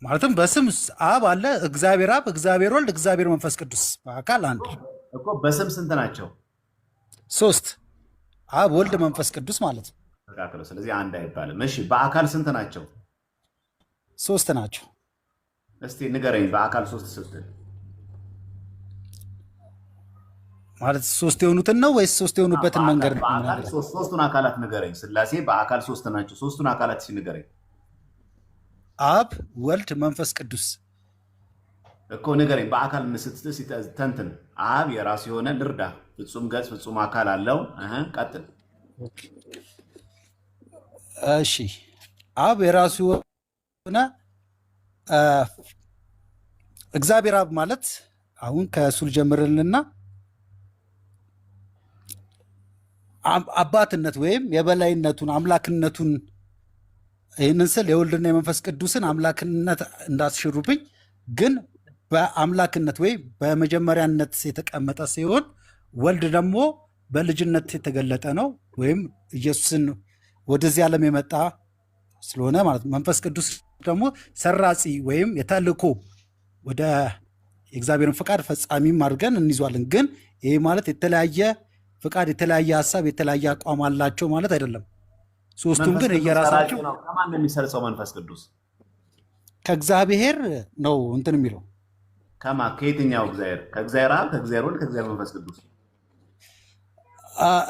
ማለትም በስም አብ አለ፣ እግዚአብሔር አብ፣ እግዚአብሔር ወልድ፣ እግዚአብሔር መንፈስ ቅዱስ በአካል አንድ እኮ። በስም ስንት ናቸው? ሶስት፣ አብ ወልድ መንፈስ ቅዱስ ማለት ነው። ስለዚህ አንድ አይባልም። እሺ በአካል ስንት ናቸው? ሶስት ናቸው። እስቲ ንገረኝ፣ በአካል ሶስት ስትል ማለት ሶስት የሆኑትን ነው ወይስ ሶስት የሆኑበትን መንገድ ነው? ሶስቱን አካላት ንገረኝ። ሥላሴ በአካል ሶስት ናቸው። ሶስቱን አካላት ንገረኝ። አብ ወልድ መንፈስ ቅዱስ እኮ ንገረኝ። በአካል ተንትን። አብ የራሱ የሆነ ልርዳ ፍጹም ገጽ ፍጹም አካል አለው። ቀጥል። እሺ አብ የራሱ የሆነ እግዚአብሔር አብ ማለት አሁን ከእሱ ልጀምርልና አባትነት ወይም የበላይነቱን አምላክነቱን ይህንን ስል የወልድና የመንፈስ ቅዱስን አምላክነት እንዳትሽሩብኝ፣ ግን በአምላክነት ወይም በመጀመሪያነት የተቀመጠ ሲሆን ወልድ ደግሞ በልጅነት የተገለጠ ነው ወይም ኢየሱስን ወደዚህ ዓለም የመጣ ስለሆነ ማለት ነው። መንፈስ ቅዱስ ደግሞ ሰራጺ ወይም የተልእኮ ወደ የእግዚአብሔርን ፍቃድ ፈጻሚም አድርገን እንይዟለን። ግን ይህ ማለት የተለያየ ፍቃድ፣ የተለያየ ሀሳብ፣ የተለያየ አቋም አላቸው ማለት አይደለም። ሶስቱም ግን እየራሳቸው ከማን ነው የሚሰርጸው? መንፈስ ቅዱስ ከእግዚአብሔር ነው እንትን የሚለው ከየትኛው እግዚአብሔር? ከእግዚአብሔር አብ፣ ከእግዚአብሔር ወልድ፣ ከእግዚአብሔር መንፈስ ቅዱስ።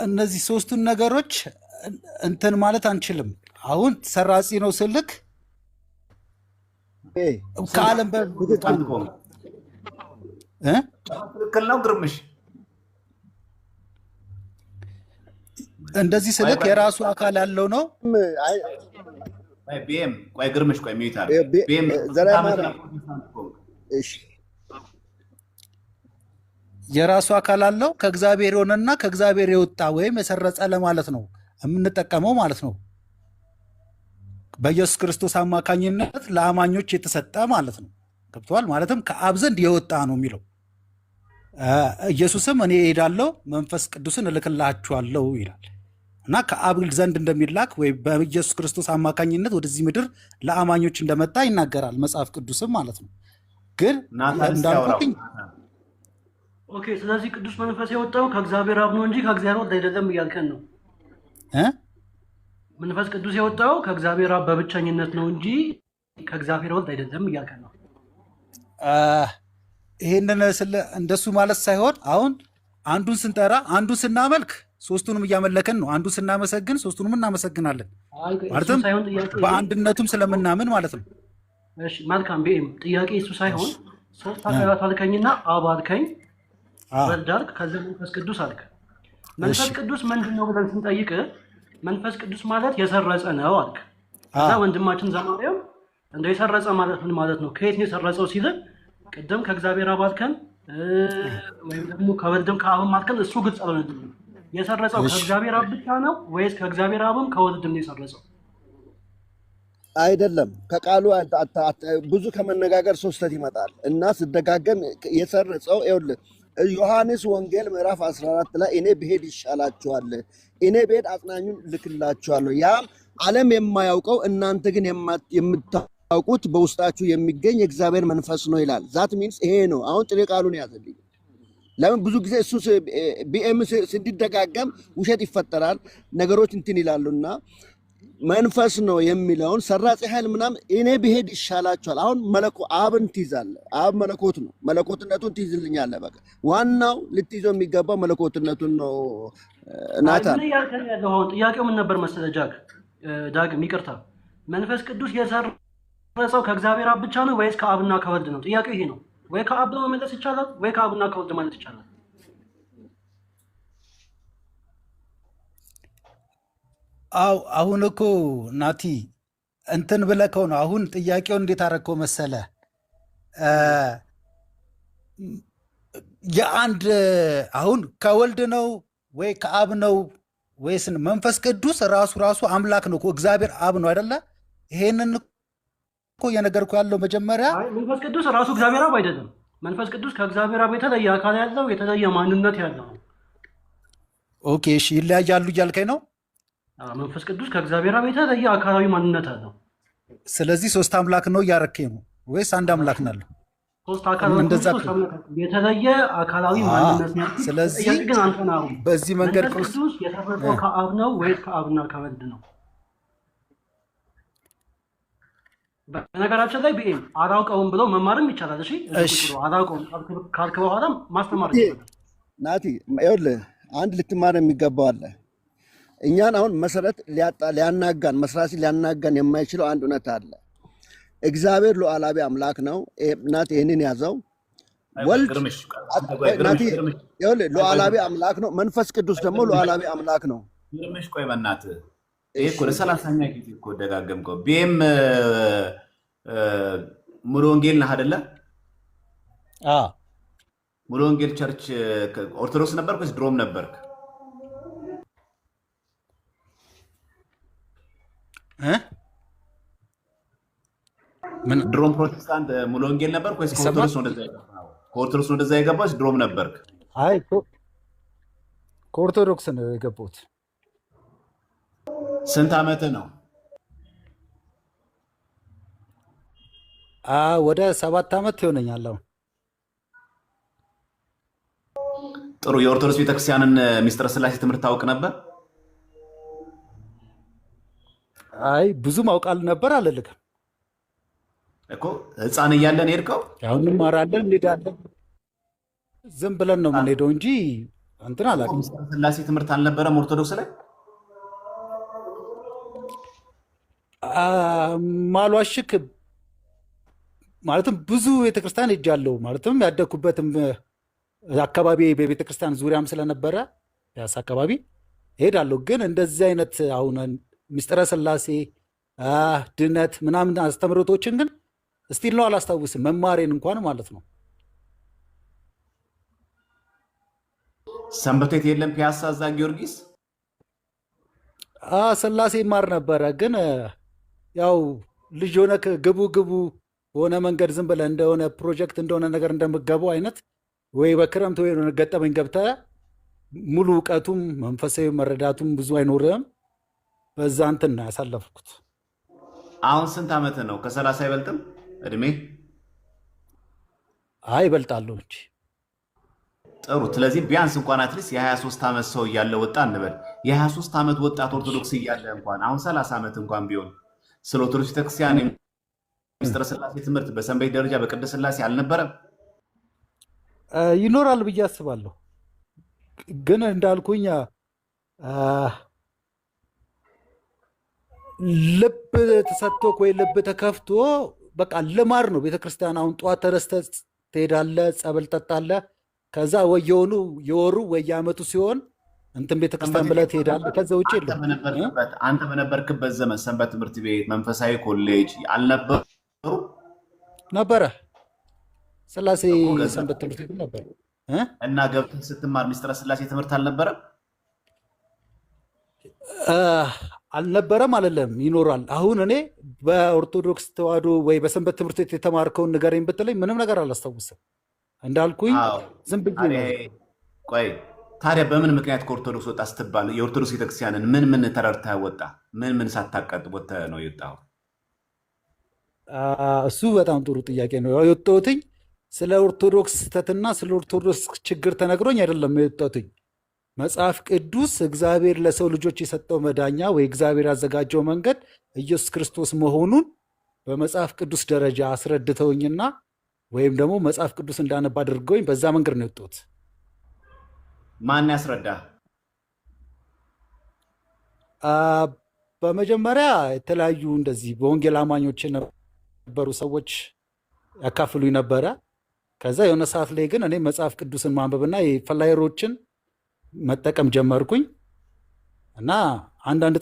እነዚህ ሶስቱን ነገሮች እንትን ማለት አንችልም። አሁን ሰራጺ ነው ስልክ ከዓለም ትክክል ነው ግርምሽ። እንደዚህ ስልክ የራሱ አካል ያለው ነው። ቢኤም ቆይ ግርምሽ ቆይ ሚዩት አለ ቢኤም የራሱ አካል አለው። ከእግዚአብሔር የሆነና ከእግዚአብሔር የወጣ ወይም የሰረጸ ለማለት ነው የምንጠቀመው ማለት ነው። በኢየሱስ ክርስቶስ አማካኝነት ለአማኞች የተሰጠ ማለት ነው። ገብተዋል። ማለትም ከአብ ዘንድ የወጣ ነው የሚለው ኢየሱስም እኔ እሄዳለሁ መንፈስ ቅዱስን እልክላችኋለሁ ይላል እና ከአብ ዘንድ እንደሚላክ ወይ በኢየሱስ ክርስቶስ አማካኝነት ወደዚህ ምድር ለአማኞች እንደመጣ ይናገራል መጽሐፍ ቅዱስም ማለት ነው። ግን እንዳልኩኝ ኦኬ፣ ስለዚህ ቅዱስ መንፈስ የወጣው ከእግዚአብሔር አብ ነው እንጂ ከእግዚአብሔር ወልድ አይደለም እያልከን ነው። መንፈስ ቅዱስ የወጣው ከእግዚአብሔር አብ በብቸኝነት ነው እንጂ ከእግዚአብሔር ወልድ አይደለም እያልከን ነው። ይሄንን እንደሱ ማለት ሳይሆን አሁን አንዱን ስንጠራ አንዱን ስናመልክ ሶስቱንም እያመለከን ነው። አንዱን ስናመሰግን ሶስቱንም እናመሰግናለን ማለትም በአንድነቱም ስለምናምን ማለት ነው። እሺ መልካም። ቢኤም ጥያቄ እሱ ሳይሆን ሶስት አካላት አልከኝና አብ አልከኝ፣ ወልድ አልክ፣ ከዛ መንፈስ ቅዱስ አልክ። መንፈስ ቅዱስ ምንድን ነው ብለን ስንጠይቅ መንፈስ ቅዱስ ማለት የሰረጸ ነው አልክ። ከዛ ወንድማችን ዘማሪያም እንደው የሰረጸ ማለት ምን ማለት ነው? ከየት ነው የሰረጸው ሲል ቅድም ከእግዚአብሔር አብ አልከን ወይም ደግሞ ከወልድም ከአብም አልከን። እሱ ግልጽ አልሆነልኝም። የሰረጸው ከእግዚአብሔር አብ ብቻ ነው ወይስ ከእግዚአብሔር አብም ከወልድም ነው የሰረጸው? አይደለም። ከቃሉ ብዙ ከመነጋገር ሶስተት ይመጣል እና ስደጋገም የሰረጸው ይኸውልህ ዮሐንስ ወንጌል ምዕራፍ 14 ላይ እኔ ብሄድ ይሻላችኋል፣ እኔ ብሄድ አጽናኙን ልክላችኋለሁ፣ ያም ዓለም የማያውቀው እናንተ ግን የምታውቁት በውስጣችሁ የሚገኝ የእግዚአብሔር መንፈስ ነው ይላል። ዛት ሚንስ ይሄ ነው። አሁን ጥሬ ቃሉን ያዘልኝ። ለምን ብዙ ጊዜ እሱ ቢኤም ሲደጋገም ውሸት ይፈጠራል፣ ነገሮች እንትን ይላሉና መንፈስ ነው የሚለውን ሰራጺ ኃይል ምናምን እኔ ብሄድ ይሻላችኋል። አሁን አብን ትይዛለህ። አብ መለኮት ነው፣ መለኮትነቱን ትይዝልኛለህ። በቃ ዋናው ልትይዘው የሚገባው መለኮትነቱን ነው። ናታን ጥያቄው ምን ነበር መሰለህ? ዳግም ይቅርታ፣ መንፈስ ቅዱስ የሰረጸው ከእግዚአብሔር አብ ብቻ ነው ወይስ ከአብና ከወልድ ነው? ጥያቄው ይሄ ነው። ወይ ከአብ መመለስ ይቻላል ወይ ከአብና ከወልድ ማለት ይቻላል። አሁን እኮ ናቲ እንትን ብለከው ነው። አሁን ጥያቄውን እንዴት አደረግከው መሰለ? የአንድ አሁን ከወልድ ነው ወይ ከአብ ነው ወይስ መንፈስ ቅዱስ ራሱ አምላክ ነው እኮ እግዚአብሔር አብ ነው አይደለ? ይሄንን እኮ እየነገርኩ ያለው መጀመሪያ መንፈስ ቅዱስ ራሱ እግዚአብሔር አብ አይደለም። መንፈስ ቅዱስ ከእግዚአብሔር አብ የተለየ አካል ያለው የተለየ ማንነት ያለው። ኦኬ እሺ፣ ይለያያሉ እያልከኝ ነው? መንፈስ ቅዱስ ከእግዚአብሔር አብ የተለየ አካላዊ ማንነት አለው። ስለዚህ ሶስት አምላክ ነው እያረከኝ ነው ወይስ አንድ አምላክ ነው? ሶስት አካላዊ የተለየ አካላዊ ማንነት ነው። ስለዚህ ግን አንተ ነው በዚህ መንገድ ቅዱስ የተፈጠረው ከአብ ነው ወይስ ከአብና ከወልድ ነው? በነገራችን ላይ ቢኤም አላውቀውም ብሎ መማርም ይቻላል። እሺ አላውቀውም ካልክ በኋላ ማስተማር ይችላል። ናቲ ይኸውልህ አንድ ልትማር የሚገባው አለ። እኛን አሁን መሰረት ሊያናጋን መስራሲ ሊያናጋን የማይችለው አንድ እውነት አለ። እግዚአብሔር ሉዓላዊ አምላክ ነው። ናቲ ይህንን ያዘው። ወልድ ናቲ ይኸውልህ ሉዓላዊ አምላክ ነው። መንፈስ ቅዱስ ደግሞ ሉዓላዊ አምላክ ነው። ግርምሽ ቆይ በእናትህ ይሄ እኮ ለ30ኛ ጊዜ እኮ ደጋገምከው። ቢኤም ሙሉ ወንጌል ነህ አይደለ? ሙሉ ወንጌል ቸርች ኦርቶዶክስ ነበርክ ወይስ ድሮም ነበርክ? ድሮም ፕሮቴስታንት ሙሉ ወንጌል ነበርክ ወይስ ከኦርቶዶክስ ነው እንደዛ የገባው? ድሮም ነበርክ? አይ ከኦርቶዶክስ ነው የገባሁት። ስንት ዓመትህ ነው? ወደ 7 ዓመት ይሆነኛል። ጥሩ። የኦርቶዶክስ ቤተክርስቲያንን ሚስጥረ ስላሴ ትምህርት ታውቅ ነበር? አይ ብዙም አውቃለሁ ነበር አልልክም እኮ ህፃን እያለን ሄድከው? አሁን እንማራለን እንሄዳለን። ዝም ብለን ነው የምንሄደው እንጂ እንትን አላውቅም። ሚስጥረ ስላሴ ትምህርት አልነበረም ኦርቶዶክስ ላይ? ማሏሽክ ማለትም ብዙ ቤተክርስቲያን ሄጃለሁ። ማለትም ያደግኩበትም አካባቢ በቤተክርስቲያን ዙሪያም ስለነበረ ፒያሳ አካባቢ ሄዳለሁ። ግን እንደዚህ አይነት አሁን ምስጢረ ሥላሴ ድነት ምናምን አስተምህሮቶችን ግን እስቲል ነው አላስታውስም፣ መማሬን እንኳን ማለት ነው። ሰንበት ቤት የለም ፒያሳ እዛ ጊዮርጊስ ሥላሴ ይማር ነበረ። ግን ያው ልጅ ሆነ ግቡ ግቡ በሆነ መንገድ ዝም ብለህ እንደሆነ ፕሮጀክት እንደሆነ ነገር እንደምገባው አይነት ወይ በክረምት ወይ ገጠመኝ ገብተህ ሙሉ እውቀቱም መንፈሳዊ መረዳቱም ብዙ አይኖርም። በዛ እንትን ነው ያሳለፍኩት። አሁን ስንት ዓመት ነው? ከ30 አይበልጥም እድሜ? ይበልጣለሁ እንጂ። ጥሩ። ስለዚህ ቢያንስ እንኳን አትሊስት የ23 ዓመት ሰው እያለ ወጣ እንበል። የ23 ዓመት ወጣት ኦርቶዶክስ እያለ እንኳን አሁን 30 ዓመት እንኳን ቢሆን ስለ ኦርቶዶክስ ቤተክርስቲያን ምስጢረ ሥላሴ ትምህርት በሰንበት ደረጃ በቅድስት ሥላሴ አልነበረም? ይኖራል ብዬ አስባለሁ። ግን እንዳልኩኝ ልብ ተሰጥቶክ ወይ ልብ ተከፍቶ በቃ ልማር ነው ቤተክርስቲያን። አሁን ጠዋት ተነስተህ ትሄዳለህ፣ ጸበል ጠጣለህ። ከዛ ወይ የወሩ ወይ የዓመቱ ሲሆን እንትን ቤተክርስቲያን ብለህ ትሄዳለህ። ከዛ ውጭ የለም። አንተ በነበርክበት ዘመን ሰንበት ትምህርት ቤት፣ መንፈሳዊ ኮሌጅ አልነበሩ? ነበረ። ሥላሴ ሰንበት ትምህርት ቤት ነበር። እና ገብተህ ስትማር ምስጢረ ሥላሴ ትምህርት አልነበረም? አልነበረም አይደለም፣ ይኖራል። አሁን እኔ በኦርቶዶክስ ተዋሕዶ ወይ በሰንበት ትምህርት ቤት የተማርከውን ንገረኝ ብትለኝ ምንም ነገር አላስታውስም። እንዳልኩኝ ዝም ብዬ ነው። ቆይ ታዲያ በምን ምክንያት ከኦርቶዶክስ ወጣ ስትባል የኦርቶዶክስ ቤተክርስቲያንን ምን ተረድተህ ወጣ? ምን ሳታቀጥ ወጥተህ ነው የወጣኸው? እሱ በጣም ጥሩ ጥያቄ ነው። የወጣሁትኝ ስለ ኦርቶዶክስ ስህተትና ስለ ኦርቶዶክስ ችግር ተነግሮኝ አይደለም የወጣሁትኝ። መጽሐፍ ቅዱስ እግዚአብሔር ለሰው ልጆች የሰጠው መዳኛ ወይ እግዚአብሔር ያዘጋጀው መንገድ ኢየሱስ ክርስቶስ መሆኑን በመጽሐፍ ቅዱስ ደረጃ አስረድተውኝና ወይም ደግሞ መጽሐፍ ቅዱስ እንዳነባ አድርገውኝ በዛ መንገድ ነው የወጣሁት። ማን ያስረዳ? በመጀመሪያ የተለያዩ እንደዚህ በወንጌል አማኞች የነበሩ ሰዎች ያካፍሉኝ ነበረ። ከዛ የሆነ ሰዓት ላይ ግን እኔ መጽሐፍ ቅዱስን ማንበብና የፈላየሮችን መጠቀም ጀመርኩኝ እና አንዳንድ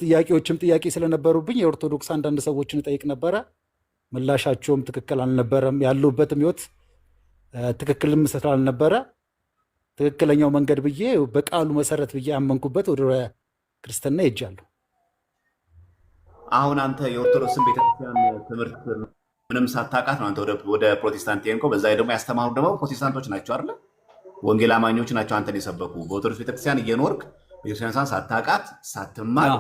ጥያቄ ስለነበሩብኝ የኦርቶዶክስ አንዳንድ ሰዎችን እጠይቅ ነበረ። ምላሻቸውም ትክክል አልነበረም። ያለሁበትም ሕይወት ትክክልም ስላልነበረ ትክክለኛው መንገድ ብዬ በቃሉ መሰረት ብዬ ያመንኩበት ወደ ክርስትና ሄጃለሁ። አሁን አንተ የኦርቶዶክስን ቤተክርስቲያን ትምህርት ምንም ሳታውቃት ነው አንተ ወደ ፕሮቴስታንት የሄድከው። በዛ ደግሞ ያስተማሩ ደግሞ ፕሮቴስታንቶች ናቸው አይደለ? ወንጌል አማኞች ናቸው አንተን የሰበኩ። በኦርቶዶክስ ቤተክርስቲያን እየኖርክ ቤተክርስቲያን ሳታውቃት ሳትማር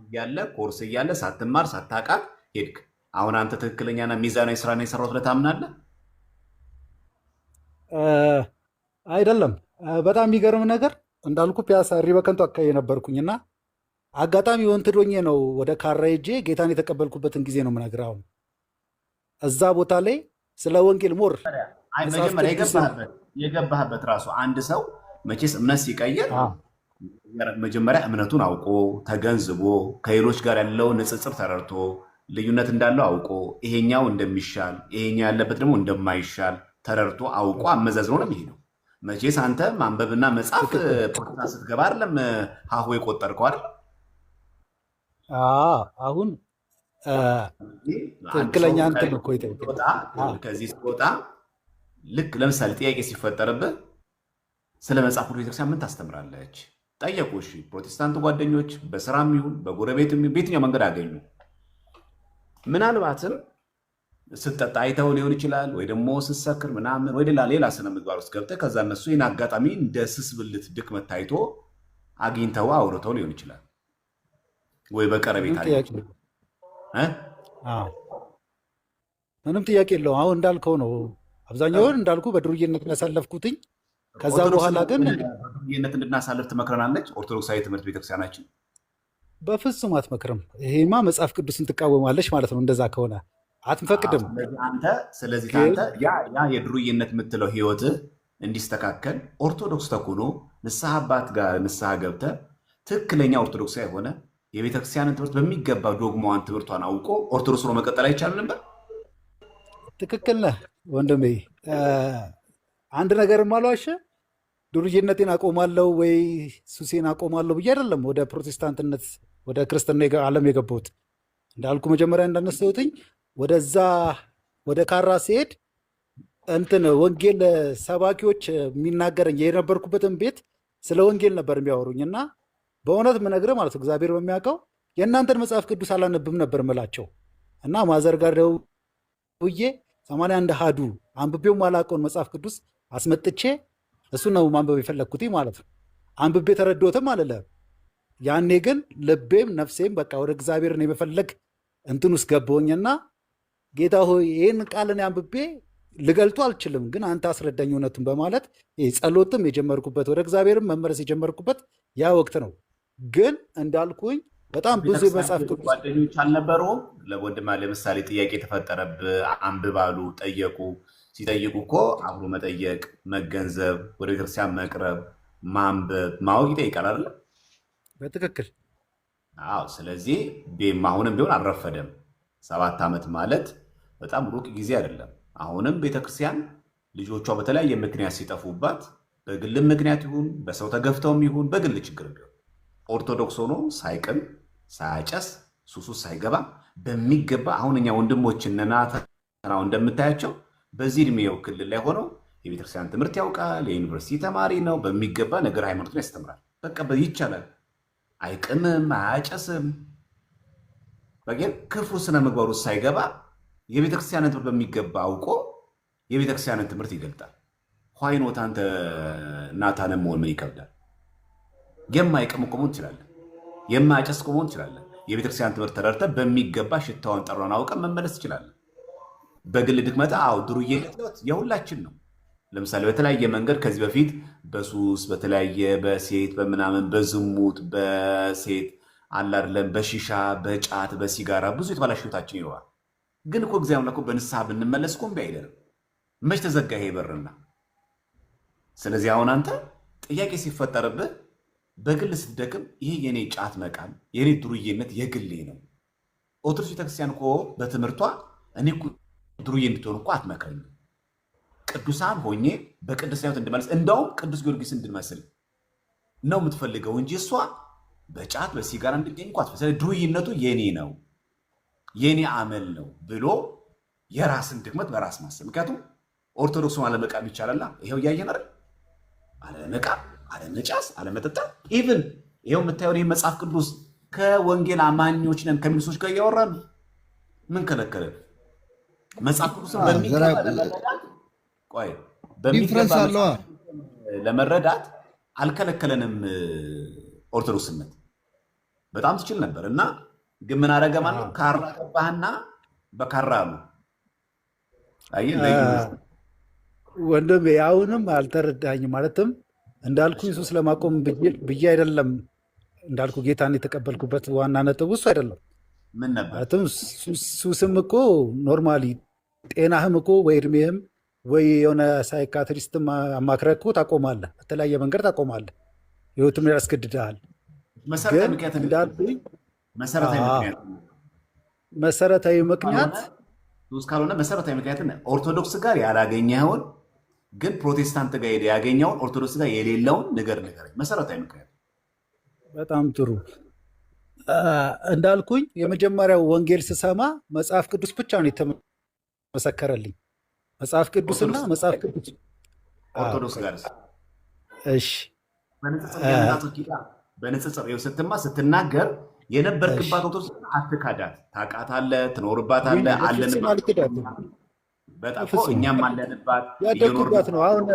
እያለ ኮርስ እያለ ሳትማር ሳታውቃት ሄድክ። አሁን አንተ ትክክለኛና ሚዛናዊ ስራ ነው የሰራሁት ብለህ ታምናለህ? አይደለም። በጣም የሚገርም ነገር እንዳልኩ ፒያሳ በከንቱ አካባቢ ነበርኩኝና አጋጣሚ ወንትዶኜ ነው ወደ ካራ ሄጄ ጌታን የተቀበልኩበትን ጊዜ ነው የምነግርህ። አሁን እዛ ቦታ ላይ ስለ ወንጌል ሞር መጀመሪያ የገባህበት ራሱ አንድ ሰው መቼስ እምነት ሲቀየር መጀመሪያ እምነቱን አውቆ ተገንዝቦ ከሌሎች ጋር ያለው ንጽጽር ተረድቶ ልዩነት እንዳለው አውቆ ይሄኛው እንደሚሻል ይሄኛው ያለበት ደግሞ እንደማይሻል ተረድቶ አውቆ አመዛዝኖ ነው የሚሄደው። መቼስ አንተ ማንበብና መጻፍ ፕሮቴስታንት ስትገባ አይደለም ሀሁ የቆጠርከው አይደል? አሁን ትክክለኛ እንትን እኮ ከዚህ ስትወጣ ልክ ለምሳሌ ጥያቄ ሲፈጠርብህ ስለ መጽሐፍ ቅዱስ ቤተክርስቲያን ምን ታስተምራለች ጠየቁ። እሺ ፕሮቴስታንት ጓደኞች በስራም ይሁን በጎረቤትም በየትኛው መንገድ አገኙ። ምናልባትም ስትጠጣ አይተው ሊሆን ይችላል፣ ወይ ደግሞ ስትሰክር ምናምን ወይ ሌላ ስነ ምግባር ውስጥ ገብተህ ከዛ እነሱ ይህን አጋጣሚ እንደ ስስ ብልት ድክመት ታይቶ አግኝተው አውርተው ሊሆን ይችላል፣ ወይ በቀረቤታ ምንም ጥያቄ የለውም። አሁን እንዳልከው ነው። አብዛኛውን እንዳልኩ በድሩዬነት ያሳለፍኩትኝ። ከዛ በኋላ ግን በድሩዬነት እንድናሳልፍ ትመክረናለች ኦርቶዶክሳዊ ትምህርት ቤተክርስቲያናችን? በፍጹም አትመክርም። ይሄማ መጽሐፍ ቅዱስን ትቃወማለች ማለት ነው። እንደዛ ከሆነ አትፈቅድም። ስለዚህ አንተ ያ የድሩዬነት የምትለው ህይወትህ እንዲስተካከል ኦርቶዶክስ ተኩኖ ንስሐ አባት ጋር ንስሐ ገብተህ ትክክለኛ ኦርቶዶክሳዊ የሆነ የቤተክርስቲያንን ትምህርት በሚገባ ዶግማዋን ትምህርቷን አውቆ ኦርቶዶክስ ሆኖ መቀጠል አይቻልም ነበር? ትክክል ነህ ወንድሜ። አንድ ነገርም አልዋሸ ዱርዬነቴን አቆማለሁ ወይ ሱሴን አቆማለሁ ብዬ አይደለም ወደ ፕሮቴስታንትነት ወደ ክርስትና ዓለም የገባሁት። እንዳልኩ መጀመሪያ እንዳነሳሁትኝ ወደዛ ወደ ካራ ሲሄድ እንትን ወንጌል ሰባኪዎች የሚናገረኝ የነበርኩበትን ቤት ስለ ወንጌል ነበር የሚያወሩኝ እና በእውነት ምነግርህ ማለት እግዚአብሔር በሚያውቀው የእናንተን መጽሐፍ ቅዱስ አላነብም ነበር ምላቸው እና ማዘር ጋር ደውዬ 81 አሐዱ አንብቤው ማላውቀውን መጽሐፍ ቅዱስ አስመጥቼ እሱ ነው ማንበብ የፈለግኩት ማለት ነው። አንብቤ ተረዶትም አልልህም። ያኔ ግን ልቤም ነፍሴም በቃ ወደ እግዚአብሔርን የመፈለግ እንትን ውስጥ ገባሁኝና ጌታ ሆይ ይህን ቃልን አንብቤ ልገልጡ አልችልም፣ ግን አንተ አስረዳኝ እውነቱን በማለት ጸሎትም የጀመርኩበት ወደ እግዚአብሔርም መመለስ የጀመርኩበት ያ ወቅት ነው። ግን እንዳልኩኝ በጣም ብዙ የመጽሐፍ ቅዱስ ጓደኞች አልነበሩም። ለወንድማ ለምሳሌ ጥያቄ ተፈጠረብህ፣ አንብባሉ ጠየቁ። ሲጠይቁ እኮ አብሮ መጠየቅ፣ መገንዘብ፣ ወደ ቤተክርስቲያን መቅረብ፣ ማንበብ፣ ማወቅ ይጠይቃል አይደለ? በትክክል አዎ። ስለዚህ አሁንም ቢሆን አልረፈደም። 7 ዓመት ማለት በጣም ሩቅ ጊዜ አይደለም። አሁንም ቤተክርስቲያን ልጆቿ በተለያየ ምክንያት ሲጠፉባት በግልም ምክንያት ይሁን በሰው ተገፍተውም ይሁን በግል ችግር ቢሆን ኦርቶዶክስ ሆኖ ሳይቅም ሳያጨስ ሱሱ ሳይገባ በሚገባ አሁን እኛ ወንድሞች ናተናው እንደምታያቸው በዚህ እድሜው ክልል ላይ ሆነው የቤተክርስቲያን ትምህርት ያውቃል። የዩኒቨርሲቲ ተማሪ ነው። በሚገባ ነገር ሃይማኖትን ያስተምራል። በቃ ይቻላል። አይቅምም፣ አያጨስም። በግን ክፉ ስነ ምግባሩ ሳይገባ የቤተክርስቲያንን ትምህርት በሚገባ አውቆ የቤተክርስቲያንን ትምህርት ይገልጣል። ኋይኖት አንተ ናታንም መሆን ምን ይከብዳል? የማይቅም እኮ መሆን ትችላለህ። የማያጨስ እኮ መሆን ትችላለህ። የቤተክርስቲያን ትምህርት ተረድተህ በሚገባ ሽታውን ጠሯን አውቀን መመለስ ትችላለህ። በግል ድክመት ዱርዬነት የሁላችን ነው። ለምሳሌ በተለያየ መንገድ ከዚህ በፊት በሱስ በተለያየ በሴት በምናምን በዝሙት በሴት አላርለም በሺሻ በጫት በሲጋራ ብዙ የተባላሽ ህይወታችን ይኖራል። ግን እኮ እግዚአብሔር አምላክ በንስሐ ብንመለስ እኮ እምቢ አይደለም። መች ተዘጋ ይሄ በርና። ስለዚህ አሁን አንተ ጥያቄ ሲፈጠርብህ በግል ስትደክም ይሄ የኔ ጫት መቃም የኔ ዱርዬነት የግሌ ነው። ኦርቶዶክስ ቤተክርስቲያን እኮ በትምህርቷ እኔ ዱርዬ እንድትሆን እኮ አትመክረኝም። ቅዱሳን ሆኜ በቅዱስ ሕይወት እንድመለስ እንደውም ቅዱስ ጊዮርጊስ እንድመስል ነው የምትፈልገው እንጂ እሷ በጫት በሲጋራ እንድገኝ እኮ አትፈልግም። ዱርዬነቱ የኔ ነው የኔ አመል ነው ብሎ የራስን ድክመት በራስ ማሰብ። ምክንያቱም ኦርቶዶክሱን አለመቃም ይቻላል። ይሄው እያየን አይደል? አለመቃም፣ አለመጫስ፣ አለመጠጣት። ኢቭን ይሄው የምታየውን ይህ መጽሐፍ ቅዱስ ከወንጌል አማኞች ነን ከሚሉ ሰዎች ጋር እያወራን ምን ከለከለን? መጽሐፍ ቅዱስን በሚገባ ለመረዳት አልከለከለንም። ኦርቶዶክስነት በጣም ትችል ነበር እና ግን ምን አደረገ ማለት ነው? ካራ ገባህና በካራ አሉ። ወንድም አሁንም አልተረዳኝም። ማለትም እንዳልኩ ሱስ ለማቆም ብዬ አይደለም። እንዳልኩ ጌታን የተቀበልኩበት ዋና ነጥብ እሱ አይደለም። ምን ነበር? ማለትም ሱስም እኮ ኖርማሊ ጤናህም እኮ ወይ እድሜህም ወይ የሆነ ሳይካትሪስትም አማክረህ እኮ ታቆማለህ። በተለያየ መንገድ ታቆማለህ። ህይወትም ያስገድድሃል። መሰረታዊ ምክንያት ካልሆነ መሰረታዊ ምክንያት ኦርቶዶክስ ጋር ያላገኘኸውን ግን ፕሮቴስታንት ጋር ያገኘውን ኦርቶዶክስ ጋር የሌለውን ነገር መሰረታዊ ምክንያት። በጣም ጥሩ። እንዳልኩኝ የመጀመሪያው ወንጌል ስሰማ መጽሐፍ ቅዱስ ብቻ ነው የተመሰከረልኝ። መጽሐፍ ቅዱስና መጽሐፍ ቅዱስ ኦርቶዶክስ ጋር እሺ በንጽጽር ስትናገር የነበርክባት ኦርቶዶክስ አትካዳት፣ ታውቃታለህ፣ ትኖርባታለህ። አለንባት በጣም እኛም አለንባት ያደኩባት ነው። አሁን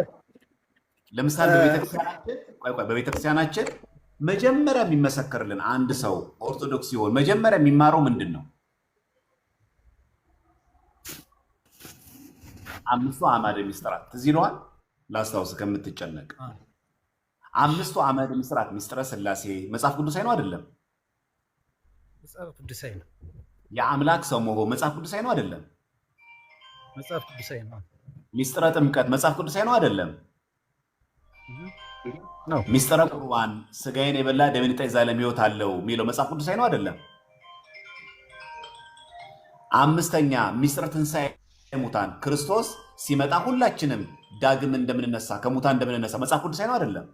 ለምሳሌ በቤተክርስቲያናችን መጀመሪያ የሚመሰከርልን አንድ ሰው ኦርቶዶክስ ሲሆን መጀመሪያ የሚማረው ምንድን ነው? 5 አዕማደ ምስጢራት ትዝ ይለዋል። ላስታውስ ከምትጨነቅ 5 አዕማደ ምስጢራት ምስጢረ ሥላሴ መጽሐፍ ቅዱሳዊ ነው አይደለም? መጽሐፍ ቅዱሳዊ ነው። የአምላክ ሰው መሆን መጽሐፍ ቅዱሳዊ ነው አይደለም? መጽሐፍ ቅዱሳዊ ነው። ምስጢረ ጥምቀት መጽሐፍ ቅዱሳዊ ነው አይደለም? ምስጢረ ቁርባን ስጋዬን የበላ ደሜን የጠጣ የዘላለም ሕይወት አለው የሚለው መጽሐፍ ቅዱሳዊ ነው አይደለም? 5ኛ ምስጢረ ትንሣኤ ሙታን ክርስቶስ ሲመጣ ሁላችንም ዳግም እንደምንነሳ ከሙታን እንደምንነሳ መጽሐፍ ቅዱስ ነው አይደለም?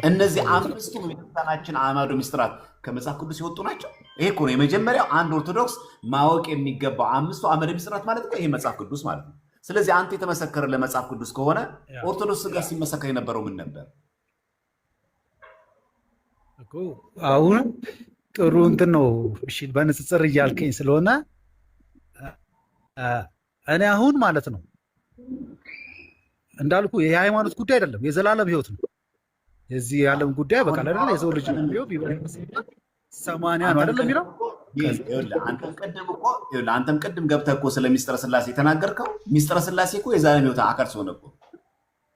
እነዚህ አምስቱ ቤተክርስቲያናችን አዕማደ ምስጢራት ከመጽሐፍ ቅዱስ የወጡ ናቸው። ይሄ እኮ ነው የመጀመሪያው አንድ ኦርቶዶክስ ማወቅ የሚገባው አምስቱ አዕማደ ምስጢራት ማለት ነው። ይሄ መጽሐፍ ቅዱስ ማለት ነው። ስለዚህ አንተ የተመሰከረ ለመጽሐፍ ቅዱስ ከሆነ ኦርቶዶክስ ጋር ሲመሰከር የነበረው ምን ነበር? አሁን ጥሩ እንትን ነው። እሺ በንጽጽር እያልከኝ ስለሆነ እኔ አሁን ማለት ነው እንዳልኩ የሃይማኖት ጉዳይ አይደለም፣ የዘላለም ህይወት ነው። የዚህ የዓለም ጉዳይ በቃ አይደለ የሰው ልጅ ነው ቢበልጥ 80 ነው አይደለም የሚለው። አንተም ቅድም ገብተህ እኮ ስለ ሚስጥረ ስላሴ የተናገርከው ሚስጥረ ስላሴ እኮ የዘላለም ህይወት አካል ስለሆነ እኮ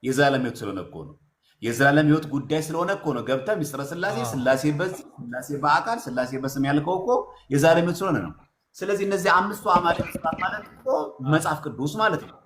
የዘላለም ህይወት ስለሆነ እኮ ነው። የዘላለም ህይወት ጉዳይ ስለሆነ እኮ ነው ገብተህ ሚስጥረ ስላሴ ስላሴ በዚህ ስላሴ በአካል ስላሴ በስም ያልከው እኮ የዘላለም ህይወት ስለሆነ ነው። ስለዚህ እነዚህ አምስቱ አዕማደ ምስጢራት ማለት እኮ መጽሐፍ ቅዱስ ማለት ነው።